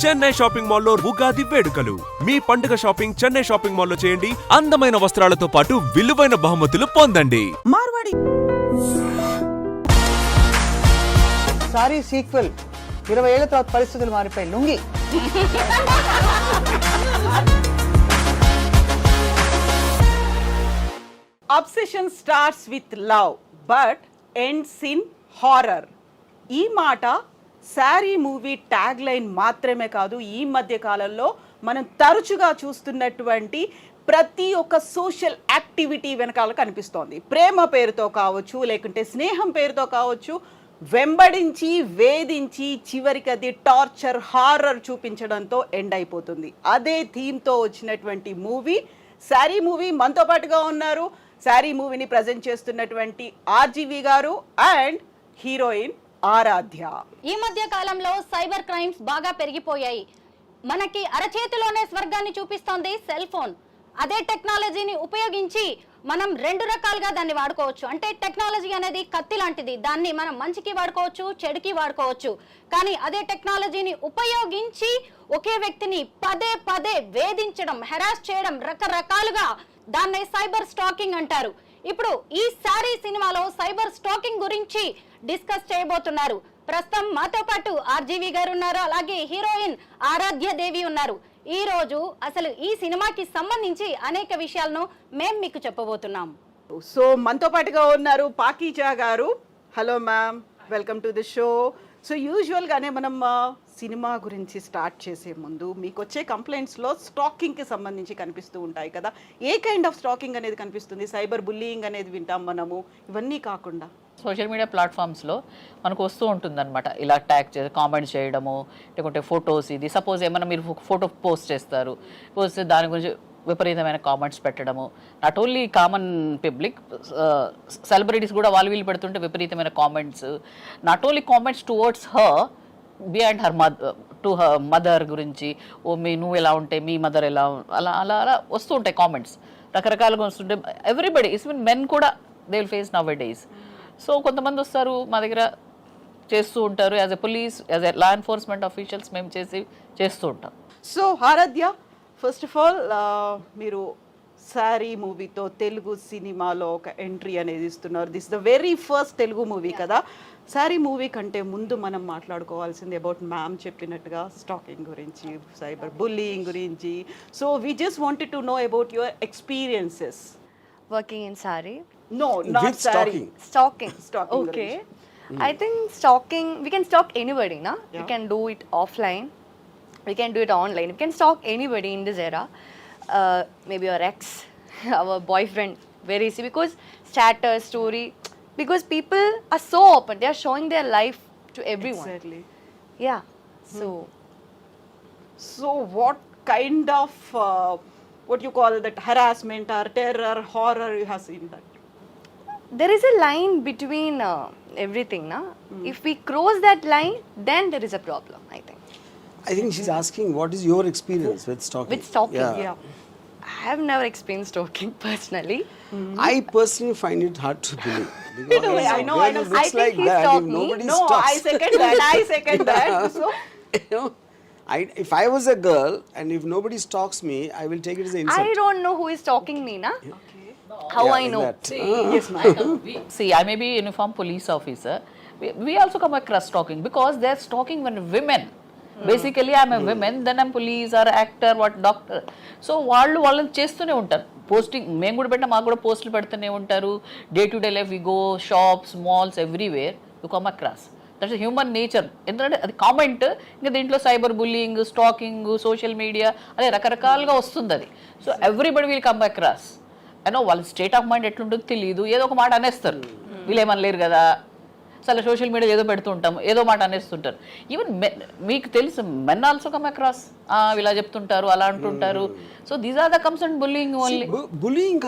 Chennai shopping మాల్లో ఉగాది వేడుకలు. మీ పండుగ షాపింగ్ చెన్నై షాపింగ్ మాల్లో చేయండి. అందమైన వస్త్రాలతో పాటు విలువైన బహుమతులు పొందండి. మార్వాడి సారీ సీక్వెల్ 20 ఏళ్ల తర్వాత పరిస్థితులు మారిపోయి lungi Obsession starts with love but ends in horror. ఈ మాట సారీ మూవీ ట్యాగ్ లైన్ మాత్రమే కాదు, ఈ మధ్య కాలంలో మనం తరచుగా చూస్తున్నటువంటి ప్రతి ఒక్క సోషల్ యాక్టివిటీ వెనకాల కనిపిస్తోంది. ప్రేమ పేరుతో కావచ్చు, లేకుంటే స్నేహం పేరుతో కావచ్చు, వెంబడించి వేధించి చివరికి అది టార్చర్ హారర్ చూపించడంతో ఎండ్ అయిపోతుంది. అదే థీమ్తో వచ్చినటువంటి మూవీ సారీ మూవీ. మనతో పాటుగా ఉన్నారు సారీ మూవీని ప్రజెంట్ చేస్తున్నటువంటి RGV గారు అండ్ హీరోయిన్ ఆరాధ్య. ఈ మధ్య కాలంలో సైబర్ క్రైమ్స్ బాగా పెరిగిపోయాయి. మనకి అరచేతిలోనే స్వర్గాన్ని చూపిస్తోంది సెల్ ఫోన్. అదే టెక్నాలజీని ఉపయోగించి మనం రెండు రకాలుగా దాన్ని వాడుకోవచ్చు. అంటే టెక్నాలజీ అనేది కత్తి లాంటిది, దాన్ని మనం మంచికి వాడుకోవచ్చు, చెడుకి వాడుకోవచ్చు. కానీ అదే టెక్నాలజీని ఉపయోగించి ఒకే వ్యక్తిని పదే పదే వేధించడం, హెరాస్ చేయడం, రకరకాలుగా దాన్నే సైబర్ స్టాకింగ్ అంటారు. ఇప్పుడు ఈ సారీ సినిమాలో సైబర్ స్టాకింగ్ గురించి డిస్కస్ చేయబోతున్నారు. ప్రస్తుతం మాతో పాటు RGV గారు ఉన్నారు, అలాగే హీరోయిన్ ఆరాధ్య దేవి ఉన్నారు. ఈ రోజు అసలు ఈ సినిమాకి సంబంధించి అనేక విషయాలను మేము మీకు చెప్పబోతున్నాం. సో మనతో పాటుగా ఉన్నారు పాకీజా గారు. Hello ma'am, welcome to the show. So యూజువల్గానే మనం సినిమా గురించి స్టార్ట్ చేసే ముందు మీకు వచ్చే కంప్లైంట్స్లో స్టాకింగ్కి సంబంధించి కనిపిస్తూ ఉంటాయి కదా. ఏ కైండ్ ఆఫ్ స్టాకింగ్ అనేది కనిపిస్తుంది? సైబర్ బుల్లీయింగ్ అనేది వింటాం మనము, ఇవన్నీ కాకుండా సోషల్ మీడియా ప్లాట్ఫామ్స్లో మనకు వస్తూ ఉంటుందన్నమాట. ఇలా ట్యాగ్ చేసి కామెంట్స్ చేయడము, లేకుంటే ఫొటోస్, ఇది సపోజ్ ఏమైనా మీరు ఫోటో పోస్ట్ చేస్తారు, పోస్ట్ దాని గురించి విపరీతమైన కామెంట్స్ పెట్టడము. Not only common public, celebrities కూడా వాళ్ళు వీళ్ళు పెడుతుంటే విపరీతమైన comments. Not only comments towards her, beyond her to her mother గురించి, ఓ నువ్వు ఎలా ఉంటే మీ మదర్ ఎలా, అలా అలా అలా వస్తూ ఉంటాయి కామెంట్స్. రకరకాలుగా వస్తుంటే ఎవ్రీబడి, ఈవెన్ మెన్ కూడా they will face nowadays. So కొంతమంది వస్తారు మా దగ్గర చేస్తూ ఉంటారు. As a police, as a law enforcement officials మేము చేస్తూ ఉంటాం. So Aaradhya, first of all మీరు సారీ మూవీతో తెలుగు సినిమాలో ఒక ఎంట్రీ అనేది ఇస్తున్నారు. This the very first Telugu movie కదా. సారీ మూవీ కంటే ముందు మనం మాట్లాడుకోవాల్సింది అబౌట్ మ్యామ్ చెప్పినట్టుగా స్టాకింగ్ గురించి, సైబర్ బుల్లీయింగ్ గురించి. So we just wanted to know about your experiences working in Saree. No, not With Saree. Stalking. Stalking Okay. gurinchi. I think stalking, we can stalk anybody, na? Yeah. We can do it offline. We can do it online. We can stalk anybody in this era. Maybe our ex, our boyfriend, very easy because status, story. Because people are so open. They are showing their life to everyone. Exactly. Yeah. So what kind of what you call that harassment or terror, horror you have seen that? There is a line between everything, na? If we cross that line, then there is a problem, I think. I think she's asking what is your experience with stalking? With stalking, Yeah. I have never experienced stalking personally. I personally find it hard to believe. Because I know, when I know. it looks I think like he that, stalked if me. nobody No, stalks. I second that. I second that. So You know, if I was a girl and if nobody stalks me, I will take it as an insult. I don't know who is stalking me, na? How Yeah, I like know? that. yes, ma'am. See, I may be a uniform police officer. We also come across stalking because they're stalking when women. Basically, I'm a woman, then I'm police or actor, what doctor. So, వాళ్ళని చేస్తూనే ఉంటారు. Posting మేము కూడా పెట్టినా మాకు కూడా పోస్టులు పెడుతూనే ఉంటారు. Day to day life we go shops, malls, everywhere you come across. That's human nature. ఎందుకంటే అది కామెంట్, ఇంకా దీంట్లో cyber bullying, stalking, social media, అదే రకరకాలుగా వస్తుంది అది. So everybody will come across. అయినో వాళ్ళ స్టేట్ ఆఫ్ మైండ్ ఎట్లుంటుందో తెలియదు, ఏదో ఒక మాట అనేస్తారు. వీళ్ళు ఏమనలేరు కదా, అసలు సోషల్ మీడియా ఏదో పెడుతుంటాం, ఏదో మాట అనేస్తుంటారు. ఈవెన్ మీకు తెలుసు, మెన్ ఆల్సో కమ్ అక్రాస్, ఇలా చెప్తుంటారు, అలా అంటుంటారు. So these are the concern bullying only. Bullying,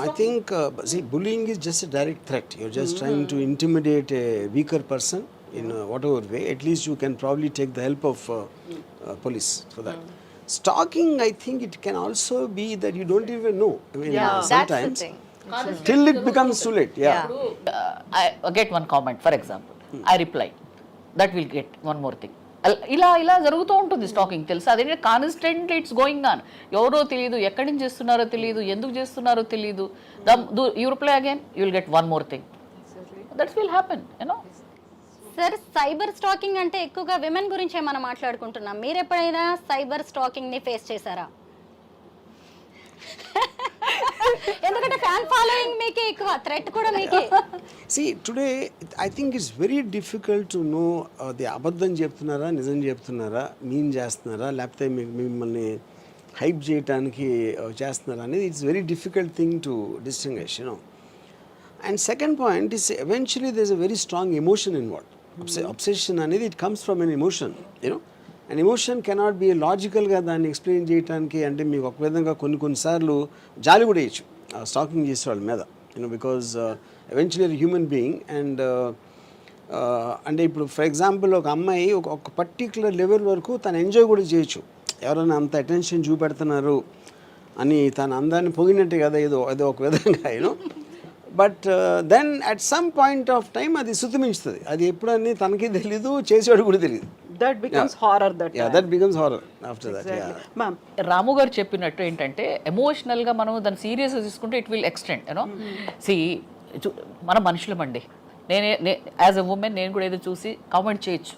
I think, bullying is just a direct threat. You're just trying to intimidate a weaker person in whatever way. At least you can probably take the help of police for that. Stalking, I think it can also be that you don't even know. I mean, Yeah, that's the sometimes thing. till it becomes too late. Yeah. I get one comment, for example. I reply. That will get one more thing. ఇలా ఇలా జరుగుతూ ఉంటుంది stacking, తెలుసా? అదేంటే constantly it's going on. ఎవరో తెలియదు, ఎక్కడి నుంచి చేస్తున్నారో తెలియదు, ఎందుకు చేస్తున్నారో తెలియదు. You reply again, you will get one more thing. That's will happen, you know. Sir, cyber stacking అంటే ఎక్కువగా విమెన్ గురించే మనం మాట్లాడుకుంటున్నాం. మీరు ఎప్పుడైనా సైబర్ స్టాకింగ్ ని ఫేస్ చేశారా? ఎందుకంటే ఫ్యాన్ ఫాలోయింగ్ మీకే ఎక్కువ, థ్రెట్ కూడా మీకే. See, today I think it's very difficult to know the అబద్ధం చెప్తున్నారా, నిజం చెప్తున్నారా, మీన్ చేస్తున్నారా, లేకపోతే మిమ్మల్ని హైప్ చేయడానికి చేస్తున్నారా అనేది it's very difficult thing to distinguish, you know. And second point is eventually there is a very strong emotion involved. Obsession అనేది it comes from an emotion, you know. And emotion cannot be లాజికల్గా దాన్ని explain చేయడానికి. అంటే మీకు ఒక విధంగా కొన్నిసార్లు జాలి కూడా వేయచ్చు స్టాకింగ్ చేసే వాళ్ళ మీద, you know, because eventually human being. And అంటే ఇప్పుడు ఫర్ ఎగ్జాంపుల్ ఒక అమ్మాయి ఒక పర్టిక్యులర్ లెవెల్ వరకు తను ఎంజాయ్ కూడా చేయొచ్చు. ఎవరైనా అంత అటెన్షన్ చూపెడుతున్నారు అని తన అందాన్ని పొగినట్టే కదా ఏదో ఒక విధంగా, you know. But then at some point of time అది శుతిమించుతుంది. అది ఎప్పుడని తనకి తెలీదు, చేసేవాడు కూడా తెలియదు. That becomes horror. That becomes horror after that. Exactly. Ma'am, రాము గారు చెప్పినట్టు ఏంటంటే ఎమోషనల్గా మనం దాన్ని సీరియస్గా తీసుకుంటే it will extend, you know. See, మన మనుషులమండి. నేనే యాజ్ ఎ ఉమెన్ నేను కూడా ఏదో చూసి కామెంట్ చేయొచ్చు,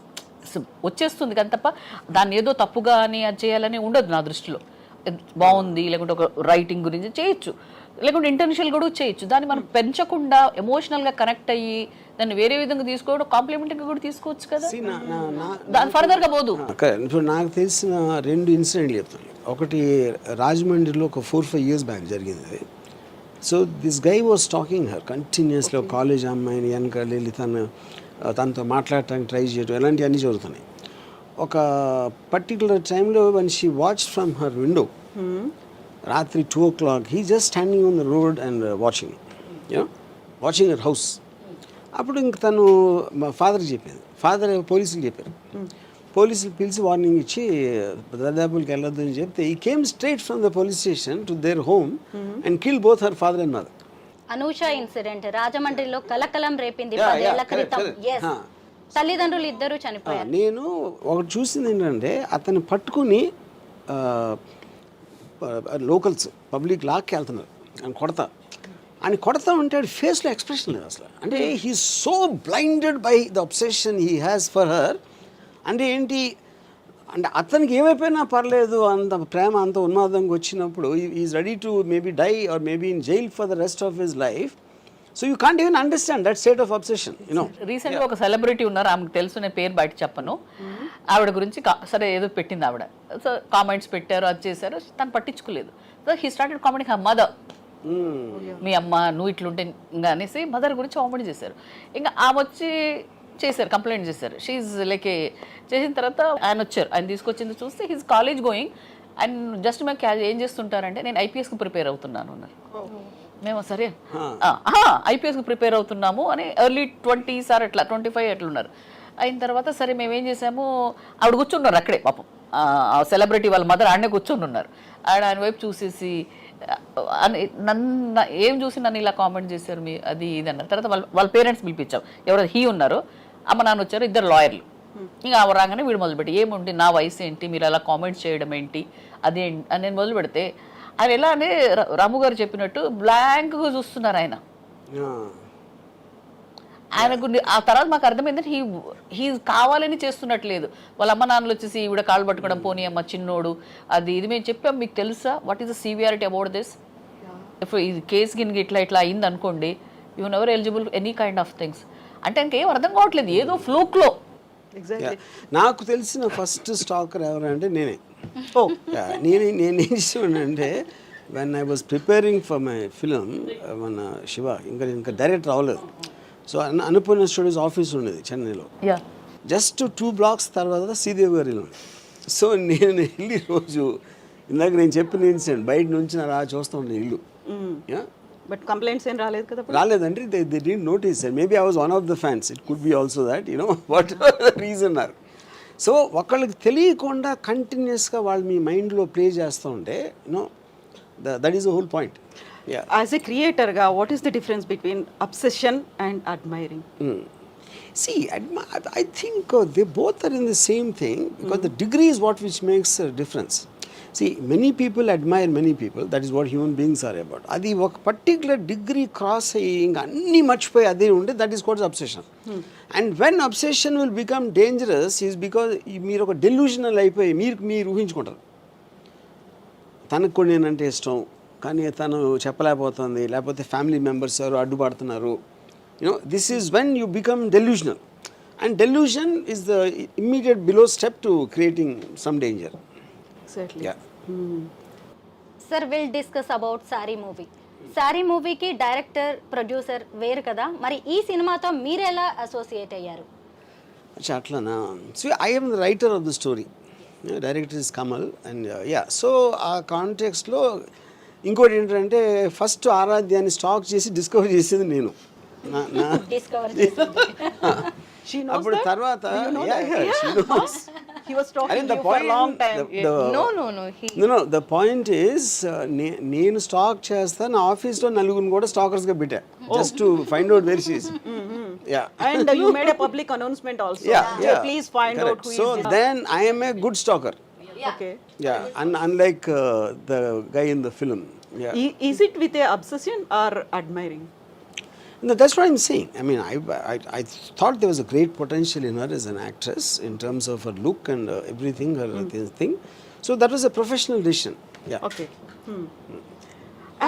వచ్చేస్తుంది కానీ తప్ప దాన్ని ఏదో తప్పుగా అని అది చేయాలని ఉండదు నా దృష్టిలో. బాగుంది లేకుంటే ఒక రైటింగ్ గురించి చేయొచ్చు, లేకుంటే ఇంటెన్షియల్ కూడా చేయొచ్చు. దాన్ని మనం పెంచకుండా ఎమోషనల్గా కనెక్ట్ అయ్యి దాన్ని వేరే విధంగా తీసుకోవడం, కాంప్లిమెంట్గా కూడా తీసుకోవచ్చు కదా, దాని ఫర్దర్గా పోదు. ఇప్పుడు నాకు తెలిసిన 2 ఇన్సిడెంట్లు చెప్తాను. ఒకటి రాజమండ్రిలో ఒక 4-5 years బ్యాక్ జరిగింది. So this guy was talking her కంటిన్యూస్లో, కాలేజ్ అమ్మాయిని వెనకాల వెళ్ళి తనతో మాట్లాడటానికి ట్రై చేయడం, ఇలాంటివన్నీ జరుగుతున్నాయి. ఒక పర్టికులర్ టైంలో one she watch from her window, రాత్రి 2 o'clock, he just standing on the road and watching, you know, watching her house. అప్పుడు ఇంక తను మా ఫాదర్కి చెప్పింది. ఫాదర్ పోలీసులు చెప్పారు. పోలీసులు పిలిచి వార్నింగ్ ఇచ్చి దర్దాపులకి వెళ్ళొద్దు అని చెప్తే ఈ came straight from the police station to their home and kill both her father and mother. Anusha incident రాజమండ్రిలో కలకలం రేపింది 10 ఏళ్ల క్రితం. తల్లిదండ్రులు ఇద్దరు చనిపోయారు. నేను ఒకటి చూసింది ఏంటంటే అతను పట్టుకుని లోకల్స్ పబ్లిక్ లాక్కి వెళ్తున్నారు అని కొడతా ఉంటే ఫేస్లో ఎక్స్ప్రెషన్ లేదు అసలు. అంటే he so blinded by the obsession he has for her. అంటే ఏంటి అంటే అతనికి ఏమైపోయినా పర్లేదు, అంత ప్రేమ అంత ఉన్మాదంగా వచ్చినప్పుడు is ready to maybe die or maybe in jail for the rest of his life. So you can't even understand that state of obsession, you know. రీసెంట్గా ఒక సెలబ్రిటీ ఉన్నారు, ఆమెకు తెలుసు, నేను పేరు బయట చెప్పను. ఆవిడ గురించి సరే ఏదో పెట్టింది ఆవిడ. సో కామెంట్స్ పెట్టారు, అది చేశారు, తను పట్టించుకోలేదు. So he started commenting her mother. మీ అమ్మ నువ్వు ఇట్లుంటే ఇంకా అనేసి మదర్ గురించి కామెంట్ చేశారు. ఇంకా ఆమె వచ్చి చేశారు, కంప్లైంట్ చేశారు. షీఈ్ లైక్ చేసిన తర్వాత ఆయన వచ్చారు, ఆయన తీసుకొచ్చింది చూస్తే he's college going and just మేము ఏం చేస్తుంటారంటే నేను ఐపీఎస్కి ప్రిపేర్ అవుతున్నాను అన్నారు. మేము సరే ఐపీఎస్కి ప్రిపేర్ అవుతున్నాము అని ఎర్లీ 20s అట్లా 25 అట్లా ఉన్నారు. అయిన తర్వాత సరే మేమేం చేసాము, ఆవిడ కూర్చున్నారు అక్కడే, పాపం సెలబ్రిటీ వాళ్ళ మదర్ ఆడనే కూర్చొని ఉన్నారు. ఆయన వైపు చూసేసి నన్ను ఏం చూసి నన్ను ఇలా కామెంట్ చేశారు మీ అది ఇది అన్నారు. తర్వాత వాళ్ళ పేరెంట్స్ పిలిపించాం, ఎవరైతే హీ ఉన్నారు, అమ్మ నాన్న వచ్చారు, ఇద్దరు లాయర్లు. ఇంకా ఆమె రాగానే వీడు మొదలుపెట్టి ఏముంది నా వయసు ఏంటి, మీరు అలా కామెంట్ చేయడం ఏంటి అది అని నేను మొదలు పెడితే ఆయన ఎలా అంటే రాము గారు చెప్పినట్టు బ్లాంక్గా చూస్తున్నారు ఆయన. ఆయనకు ఆ తర్వాత మాకు అర్థమైందంటే హీ కావాలని చేస్తున్నట్లేదు. వాళ్ళ అమ్మ నాన్నలు వచ్చేసి ఈవిడ కాళ్ళు పట్టుకోవడం, పోనీ అమ్మ చిన్నోడు అది ఇది మేము చెప్పాం, మీకు తెలుసా what is the severity about this. ఇప్పుడు ఈ కేసు గిన్నె ఇట్లా అయింది అనుకోండి, you never eligible any kind of things. అంటే ఇంకేం అర్థం కావట్లేదు, ఏదో ఫ్లూక్లో. నాకు తెలిసిన ఫస్ట్ స్టాకర్ ఎవరంటే నేనే. నేనేం చేసానంటే when I was preparing for my film, మన శివ ఇంకా డైరెక్ట్ రావలేదు. సో అనుపూర్ణ స్టూడియోస్ ఆఫీస్ ఉండేది చెన్నైలో, జస్ట్ 2 blocks తర్వాత శ్రీదేవి గారి ఇల్లు. సో నేను వెళ్ళి రోజు ఇందాక నేను చెప్పిన ఇన్సిడెంట్ బయట నుంచి అలా చూస్తూ ఉండే ఇల్లు. బట్ కంప్లైంట్స్ ఏం రాలేదు కదా? రాలేదంటే they didn't notice. Maybe I was one of the fans, it could be also that, you know, what reason are. So ఒకళ్ళకి తెలియకుండా కంటిన్యూస్గా వాళ్ళు మీ మైండ్లో ప్లే చేస్తూ ఉంటే, you know, that is the whole point. As a క్రియేటర్గా what is the difference between obsession and admiring? See, I think they both are in the same thing because the degree is what which makes a difference. See, many people admire many people. That is what human beings are about. Adi oka particular degree cross aying anni marchipoyi ade unde, that is called obsession. And when obsession will become dangerous is because meer oka delusional అయిపోయి మీరు ఊహించుకుంటారు. తనకు కూడా నేనంటే ఇష్టం కానీ తను చెప్పలేకపోతుంది, లేకపోతే family members ఎవరు అడ్డుపడుతున్నారు. This is when you become delusional. And delusion is the immediate below step to creating some danger. Exactly. Yeah. Sir will discuss about sorry movie. Sorry మూవీకి డైరెక్టర్ ప్రొడ్యూసర్ వేరు కదా, మరి ఈ సినిమాతో మీరు ఎలా అసోసియేట్ అయ్యారు? అట్లానా. So I am the writer of the story. Director is Kamal and so ఆ కాంటెక్స్ట్లో ఇంకోటి ఏంటంటే ఫస్ట్ ఆరాధ్యాన్ని స్టాక్ చేసి డిస్కవర్ చేసేది నేను. డిస్కవర్ అప్పుడు తర్వాత He was talking And to the you for a point- long time. No, the point is నేను stock చేస్తా, నా ఆఫీస్లో నలుగురిని కూడా స్టాకర్స్గా పెట్టా just to find out where she is. And you made a public announcement also. Yeah. Please find out who So is this. then I am a good stalker. Okay. Unlike the guy in the film. Is it with a obsession or admiring? No, that's what I'm saying. I mean, I thought there was a great potential in her as an actress in terms of her look and everything, her thing. So that was a professional decision. Yeah. Okay.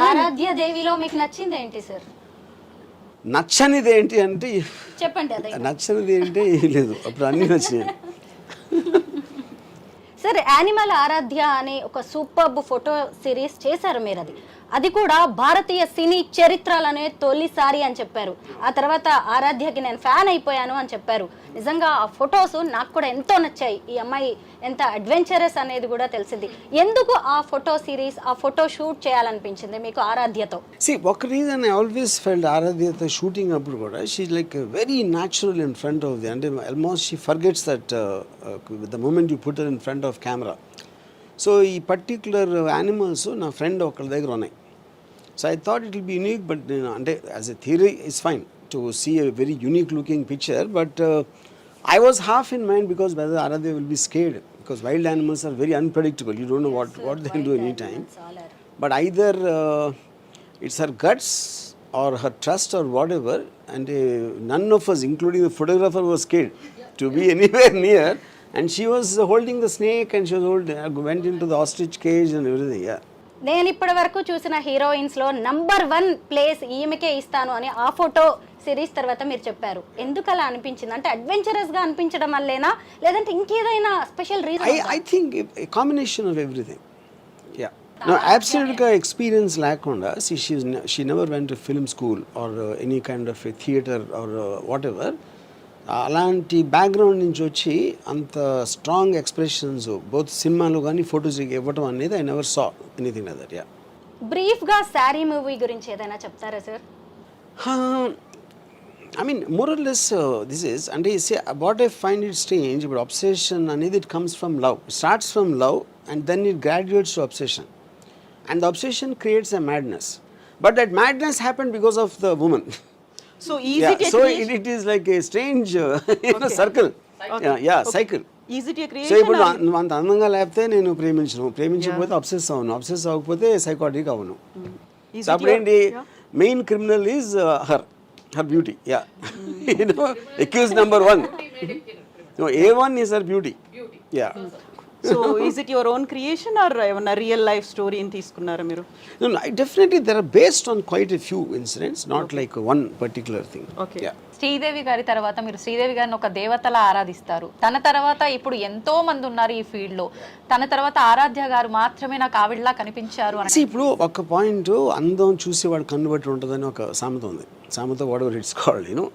ఆరాధ్య దేవిలో మీకు నచ్చింది ఏంటి sir? నచ్చనిది ఏంటి అంటే చెప్పండి అదే. నచ్చనిది ఏంటి లేదు, అప్పుడు అన్నీ నచ్చినాయి. సార్ యానిమల్ ఆరాధ్య అనే ఒక సూపర్బ్ ఫోటో సిరీస్ చేశారు మీరు. అది కూడా భారతీయ సినీ చరిత్రలోనే తొలిసారి అని చెప్పారు. ఆ తర్వాత ఆరాధ్యకి నేను ఫ్యాన్ అయిపోయాను అని చెప్పారు. నిజంగా ఆ ఫొటోస్ నాకు కూడా ఎంతో నచ్చాయి. ఈ అమ్మాయి ఎంత అడ్వెంచరస్ అనేది కూడా తెలిసింది. ఎందుకు ఆ ఫోటో సిరీస్, ఆ ఫోటో షూట్ చేయాలనిపించింది మీకు ఆరాధ్యతో? ఒక రీజన్ ఐ ఆల్వేస్ ఫెల్ట్ ఆరాధ్యతో షూటింగ్ అప్పుడు కూడా she like very natural in front of the, అంటే almost she forgets that the moment you put in front of camera. So ఈ పర్టిక్యులర్ యానిమల్స్ నా ఫ్రెండ్ ఒకళ్ళ దగ్గర ఉన్నాయి. So I thought it will be unique, but నేను అంటే as a theory it's fine to see a very unique looking picture, but I was half in mind because whether Aaradhya will be scared because wild animals are very unpredictable. You don't know what they can do anytime. But either it's her guts or her trust or whatever, and none of us, including the photographer, was scared to be anywhere near. And she was holding the snake and she was went into the ostrich cage and everything. Yeah. నేను ఇప్పటి వరకు చూసిన heroines లో number 1 place ఈమెకే ఇస్తాను అని ఆ photo series తర్వాత మీరు చెప్పారు. ఎందుకు అలా అనిపించింది? అంటే అడ్వెంచరస్ గా అనిపించడం వల్లేనా, లేదంటే ఇంకేదైనా special reason? I think a combination of everything. Yeah. No, absolutely experience లేకుండా she never went to film school or any kind of a theater or whatever. అలాంటి బ్యాక్గ్రౌండ్ నుంచి వచ్చి అంత స్ట్రాంగ్ ఎక్స్ప్రెషన్స్ బోత్ సినిమాలో కానీ ఫొటోస్ ఇవ్వటం అనేది I never saw anything like that. Yeah. Brief గా సారీ మూవీ గురించి ఏదైనా చెప్తారా sir? I mean, more or less, this is, and what I find it strange about obsession, అనేది it comes from love. It starts from love and then it graduates to obsession. And the obsession creates a madness. But that madness happened because of the woman. So easy to So create. it is like a strange circle. Cycle. Is it a so creation? ఇప్పుడు నువ్వు అంత అందంగా లేకపోతే నేను ప్రేమించకపోతే obsess అవును, obsess అవ్వకపోతే psychotic అవును. సో అప్పుడేంటి, main criminal is her beauty. Yeah. You know, accused number 1. No, A1 is her beauty. Yeah. So is it your own creation or a real life story in తీసుకున్నారా మీరు? No, definitely they are based on quite a few incidents, not like one particular thing. Okay. Yeah. Sridevi గారి తర్వాత మీరు శ్రీదేవి గారిని ఒక దేవతలా ఆరాధిస్తారు. తన తర్వాత ఇప్పుడు ఎంతో మంది ఉన్నారు ఈ ఫీల్డ్ లో. తన తర్వాత ఆరాధ్య గారు మాత్రమే నాకు ఆవిడలా కనిపించారు అని. ఇప్పుడు ఒక పాయింట్, అందం చూసేవాడు కన్ను బట్టి ఉంటుందని ఒక సామెత ఉంది. సామెత whatever it's called, you know.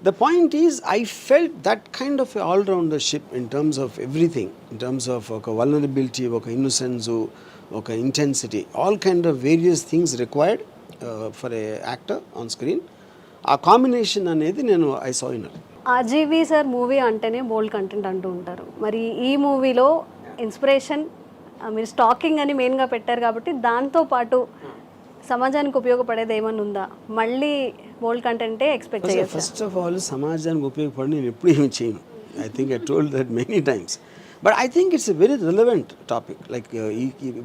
The point is, I felt that kind of a all-roundership in terms of everything, in terms of vulnerability, innocence, intensity, all kind of various things required for a actor on screen. ఆ combination అనేది నేను I saw in. RGV sir movie అంటేనే బోల్డ్ content అంటూ ఉంటారు. మరి ఈ మూవీలో inspiration మీరు స్టాకింగ్ అని మెయిన్గా పెట్టారు కాబట్టి దాంతో పాటు సమాజానికి ఉపయోగపడేది ఏమన్నా ఉందా? మళ్ళీ బోల్డ్ కంటెంటే ఎక్స్పెక్ట్ చేయొచ్చు. ఫస్ట్ ఆఫ్ ఆల్ సమాజానికి ఉపయోగపడి నేను ఎప్పుడు ఏమి చేయను. I think I told that many times. But I think it's a very relevant topic. Like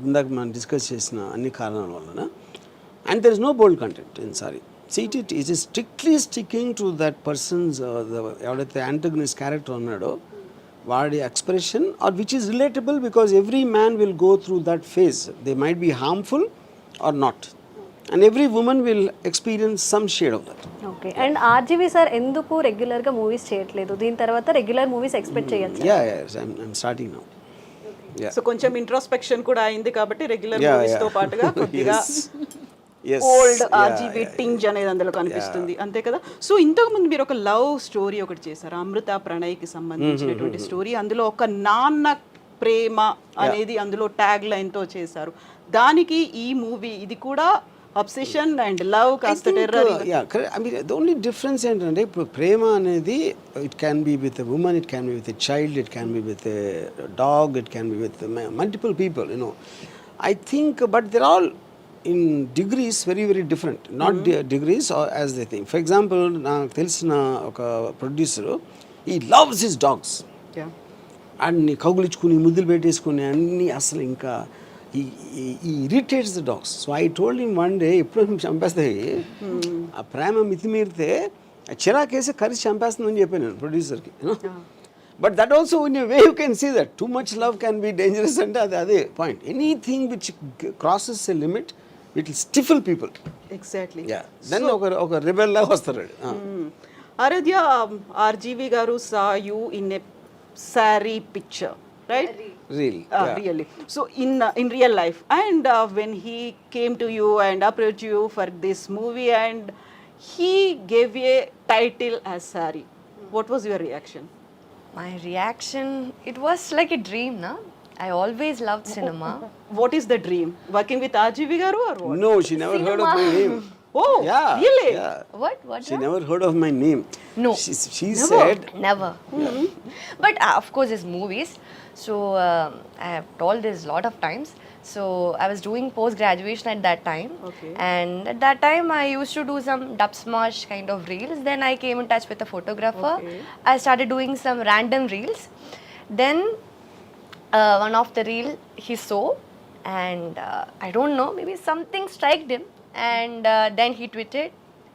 ఇందాక మనం డిస్కస్ చేసిన అన్ని కారణాల వలన. And there is no bold content in Saree. See, it is strictly sticking to that person's ఎవడైతే antagonist character ఉన్నాడో వాడి expression or which is relatable, because every man will go through that phase. They might be harmful or not, and every woman will experience some shade of that. Okay. And RGV sir ఎందుకు రెగ్యులర్గా movies చేయట్లేదు? దీని తర్వాత regular movies expect చేయొచ్చు? I'm starting now. So కొంచెం introspection కూడా అయింది కాబట్టి రెగ్యులర్ మూవీస్ తో పాటుగా కొద్దిగా Yes. ఓల్డ్ ఆర్జీవీ టింజ్ అనేది అందులో కనిపిస్తుంది, అంతే కదా. సో ఇంతకు ముందు మీరు ఒక లవ్ స్టోరీ ఒకటి చేశారు, అమృత ప్రణయ్కి సంబంధించినటువంటి స్టోరీ. అందులో ఒక నాన్న ప్రేమ అనేది అందులో ట్యాగ్ లైన్ తో చేశారు. దానికి ఈ మూవీ ఇది కూడా అబ్సెషన్ అండ్ లవ్ కాస్త terror. I mean the only difference ఏంటంటే ఇప్పుడు ప్రేమ అనేది it can be with a women, it can be with a child, it can be with a dog, it can be with multiple people, you know. I think but there all in degrees very very different, not degrees or as they think. For example, నాకు తెలిసిన ఒక producer, he loves his dogs. అన్ని కౌగులించుకుని ముద్దులు పెట్టేసుకుని అన్ని అసలు ఇంకా ఈ irritates the dogs. So I told him one day, ఎప్పుడు చంపేస్తాయి ఆ ప్రేమ మితిమీరితే చిరాకేసి కరిచి చంపేస్తుందని చెప్పాను నేను ప్రొడ్యూసర్కి. But that also in a way you can see that too much love can be dangerous అంటే అదే point. Anything which crosses a limit it will stifle people. Exactly. Then ఒక rebel లాగా వస్తారు. ఆరాధ్య, ఆర్జీవి గారు saw you in a saree picture, right? Really. So in real life, and when he came to you and approached you for this movie and he gave a title as Saree, what was your reaction? My reaction, it was like a dream, na? I always loved cinema. What is the dream? Working with RGV garu or what? No, she never heard of my name. Oh, Yeah, really? yeah. What? She never heard of my name. No. She said, Never. But of course, it's movies. So I have told this a lot of times. So I was doing post graduation at that time. Okay. And at that time, I used to do some dub smash kind of reels. Then I came in touch with a photographer. Okay. I started doing some random reels. Then one of the reel he saw, and I don't know, maybe something struck him. And then he tweeted,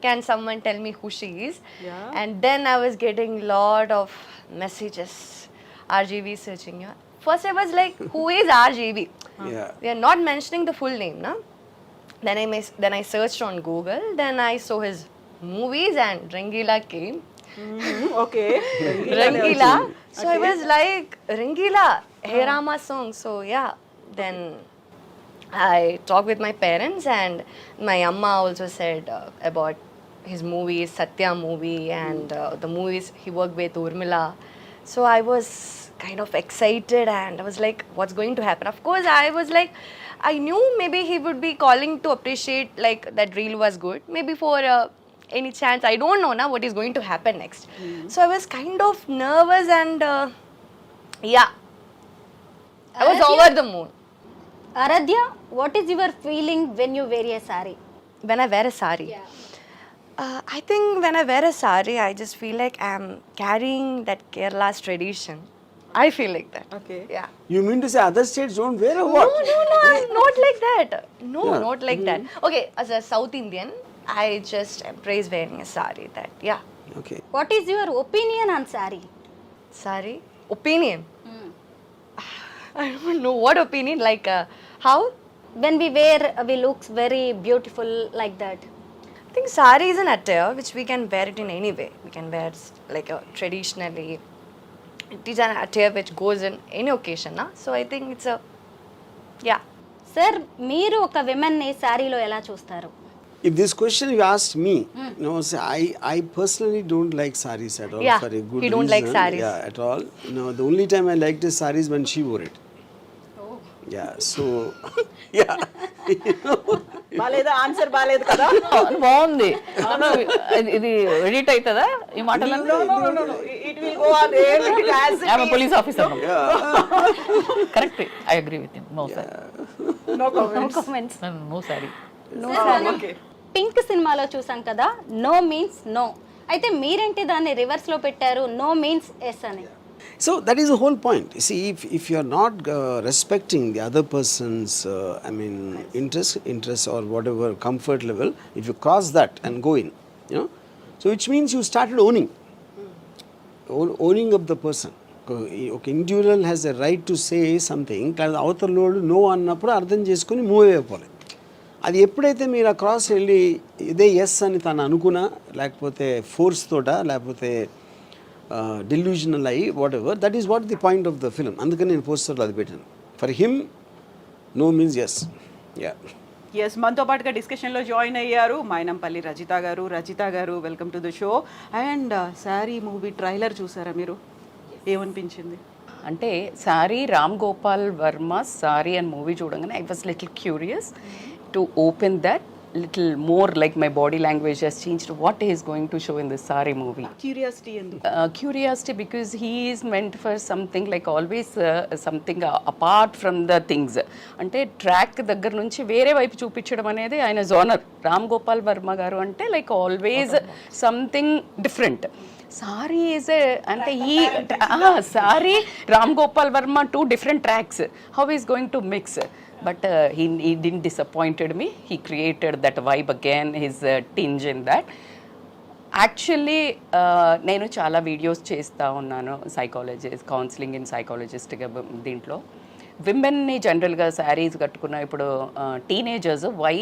"Can someone tell me who she is?" Yeah. And then I was getting lot of messages. RGV searching. Yeah. First I was like, who is RGV? yeah. We are not mentioning the full name, na? Then I searched on Google. Then I saw his movies and Rangila came. Okay. Rangila. So I was like, Rangila, Hey Rama song. So yeah. Then I talked with my parents, and my amma also said about his movies, Satya movie, and the movies he worked with Urmila. So I was kind of excited, and I was like, what's going to happen? Of course, I was like, I knew maybe he would be calling to appreciate like that reel was good. Maybe for any chance, I don't know now what is going to happen next. So I was kind of nervous, and yeah, I was over the moon. Aaradhya, what is your feeling when you wear a saree? When I wear a saree, I think when I wear a saree, I just feel like I'm carrying that Kerala's tradition. I feel like that. Okay. Yeah. You mean to say other states don't wear or what? No, I'm not like that. No, not like that. Okay, as a South Indian, I just embrace wearing a saree. That, yeah. Okay. What is your opinion on saree? Saree? Opinion? I don't know. What opinion? Like, how? When we wear, we looks very beautiful like that. I think saree is an attire which we can wear it in any way. We can wear it like traditionally. It is an attire which goes in any occasion, na? So I think it's a, yeah. Sir, మీరు ఒక women ని శారీలో ఎలా చూస్తారు? If this question you asked me, no, say I personally don't like sarees at all. Yeah, for a good he don't like reason. sarees. Yeah, at all. No, the only time I liked a saree is when she wore it. Oh. Yeah, so yeah. బాలేదు, answer బాలేదు కదా. బాగుంది. ఇది edit అవుతుందా ఈ మాటలలో? It will go on air as it I'm a is. police officer. Correct. I agree with him. No, sir. No comments. Comments. No, saree. Pink సినిమాలో చూసాం కదా, నో మీన్స్ నో. అయితే మీరేంటి దాన్ని రివర్స్ లో పెట్టారు, నో మీన్స్ ఎస్ అని? So that is the whole point. You see, if you are not respecting the other person's, interest or whatever comfort level, if you cross that and go in, so which means you started owning up the person. Okay, individual has a right to say something. కానీ అవతల load no అన్నప్పుడు అర్థం చేసుకుని move అయిపోవాలి. అది ఎప్పుడైతే మీరు ఆ క్రాస్ వెళ్ళి ఇదే ఎస్ అని తను అనుకున్నా, లేకపోతే ఫోర్స్ తోట, లేకపోతే డెల్యూజనల్ అయ్యి whatever, that is what the point of the film. అందుకని నేను పోస్టర్లో అది పెట్టాను. For him no means yes. Yeah, yes, మనతో పాటుగా డిస్కషన్లో జాయిన్ అయ్యారు మైనంపల్లి రజిత గారు welcome to the show. And Saaree movie trailer చూసారా మీరు? ఏమనిపించింది? అంటే sorry Ram Gopal Varma Saaree and movie చూడగానే I was little curious to open that little more, like my body language has changed. What he is going to show in this Saree movie? Curiosity enduku? Curiosity because he is meant for something like always something apart from the things. అంటే track దగ్గర నుంచి వేరే వైపు చూపించడం అనేది ఆయన genre. Ram Gopal Varma గారు అంటే like always something different. Sorry is అంటే ఈ sorry Ram Gopal Varma 2 different tracks. How he is going to mix? But he didn't disappointed me. He created that vibe again, his tinge in that. Actually, నేను చాలా videos చేస్తూ ఉన్నాను, psychologist, counselling in సైకాలజిస్ట్గా దీంట్లో. విమెన్ని జనరల్గా శారీస్ కట్టుకున్న ఇప్పుడు teenagers why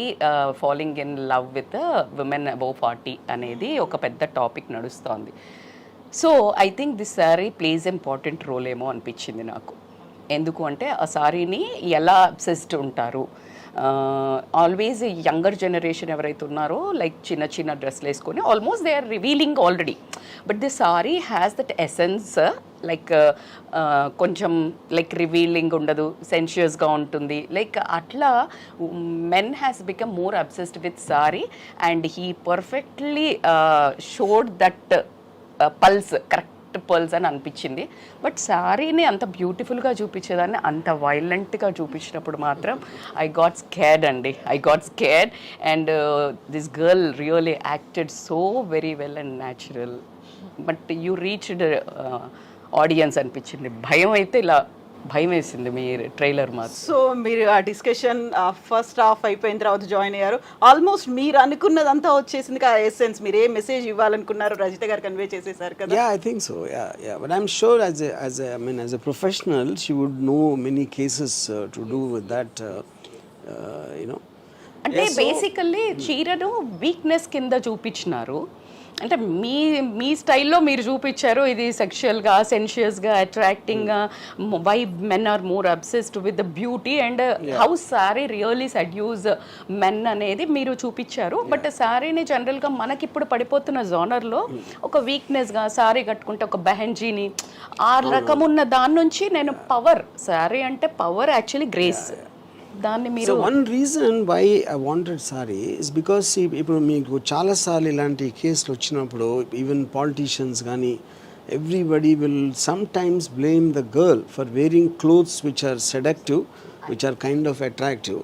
following in love with women above 40 అనేది ఒక పెద్ద టాపిక్ నడుస్తోంది. So I think this sari plays important role ఏమో అనిపించింది నాకు. ఎందుకు అంటే ఆ సారీని ఎలా అబ్సెస్డ్ ఉంటారు, ఆల్వేస్ యంగర్ జనరేషన్ ఎవరైతే ఉన్నారో లైక్ చిన్న చిన్న డ్రెస్లు వేసుకొని almost they are revealing already. But the sari has that essence, like కొంచెం లైక్ రివీలింగ్ ఉండదు, సెన్షియస్గా ఉంటుంది. లైక్ అట్లా men has become more obsessed with sari and he perfectly showed that pulse, correct pulse అని అనిపించింది. బట్ శారీని అంత బ్యూటిఫుల్గా చూపించేదాన్ని అంత వైలెంట్గా చూపించినప్పుడు మాత్రం I got scared and this girl really acted so very well and natural. But you reached audience అనిపించింది. భయం అయితే ఇలా భయం వేసింది మీ ట్రైలర్ మాత్రం. సో మీరు ఆ డిస్కషన్ ఫస్ట్ హాఫ్ అయిపోయిన తర్వాత జాయిన్ అయ్యారు. ఆల్మోస్ట్ మీరు అనుకున్నదంతా వచ్చేసింది కదా ఎసెన్స్. మీరు ఏ మెసేజ్ ఇవ్వాలనుకున్నారు రజిత గారు కన్వే చేసేసారు కదా? Yeah, I think so. Yeah. But I'm sure as a professional, she would know many cases to do with that. అంటే బేసికల్లీ చీరను వీక్నెస్ కింద చూపించినారు. అంటే మీ స్టైల్లో మీరు చూపించారు ఇది సెక్షువల్గా, సెన్షియస్గా, అట్రాక్టింగ్గా, why men are more obsessed with the beauty and how sari really seduce men అనేది మీరు చూపించారు. బట్ సారీని జనరల్గా మనకి ఇప్పుడు పడిపోతున్న జోనర్లో ఒక వీక్నెస్గా సారీ కట్టుకుంటే ఒక బెహెన్జీని ఆ రకం ఉన్న దాని నుంచి నేను పవర్, సారీ అంటే పవర్ యాక్చువల్లీ గ్రేస్. దాన్ని మీరు so one reason why I wanted sari is because ఇప్పుడు మీకు చాలాసార్లు ఇలాంటి కేసులు వచ్చినప్పుడు ఈవెన్ పాలిటీషియన్స్ కానీ everybody will sometimes blame the girl for wearing clothes which are seductive, which are kind of attractive.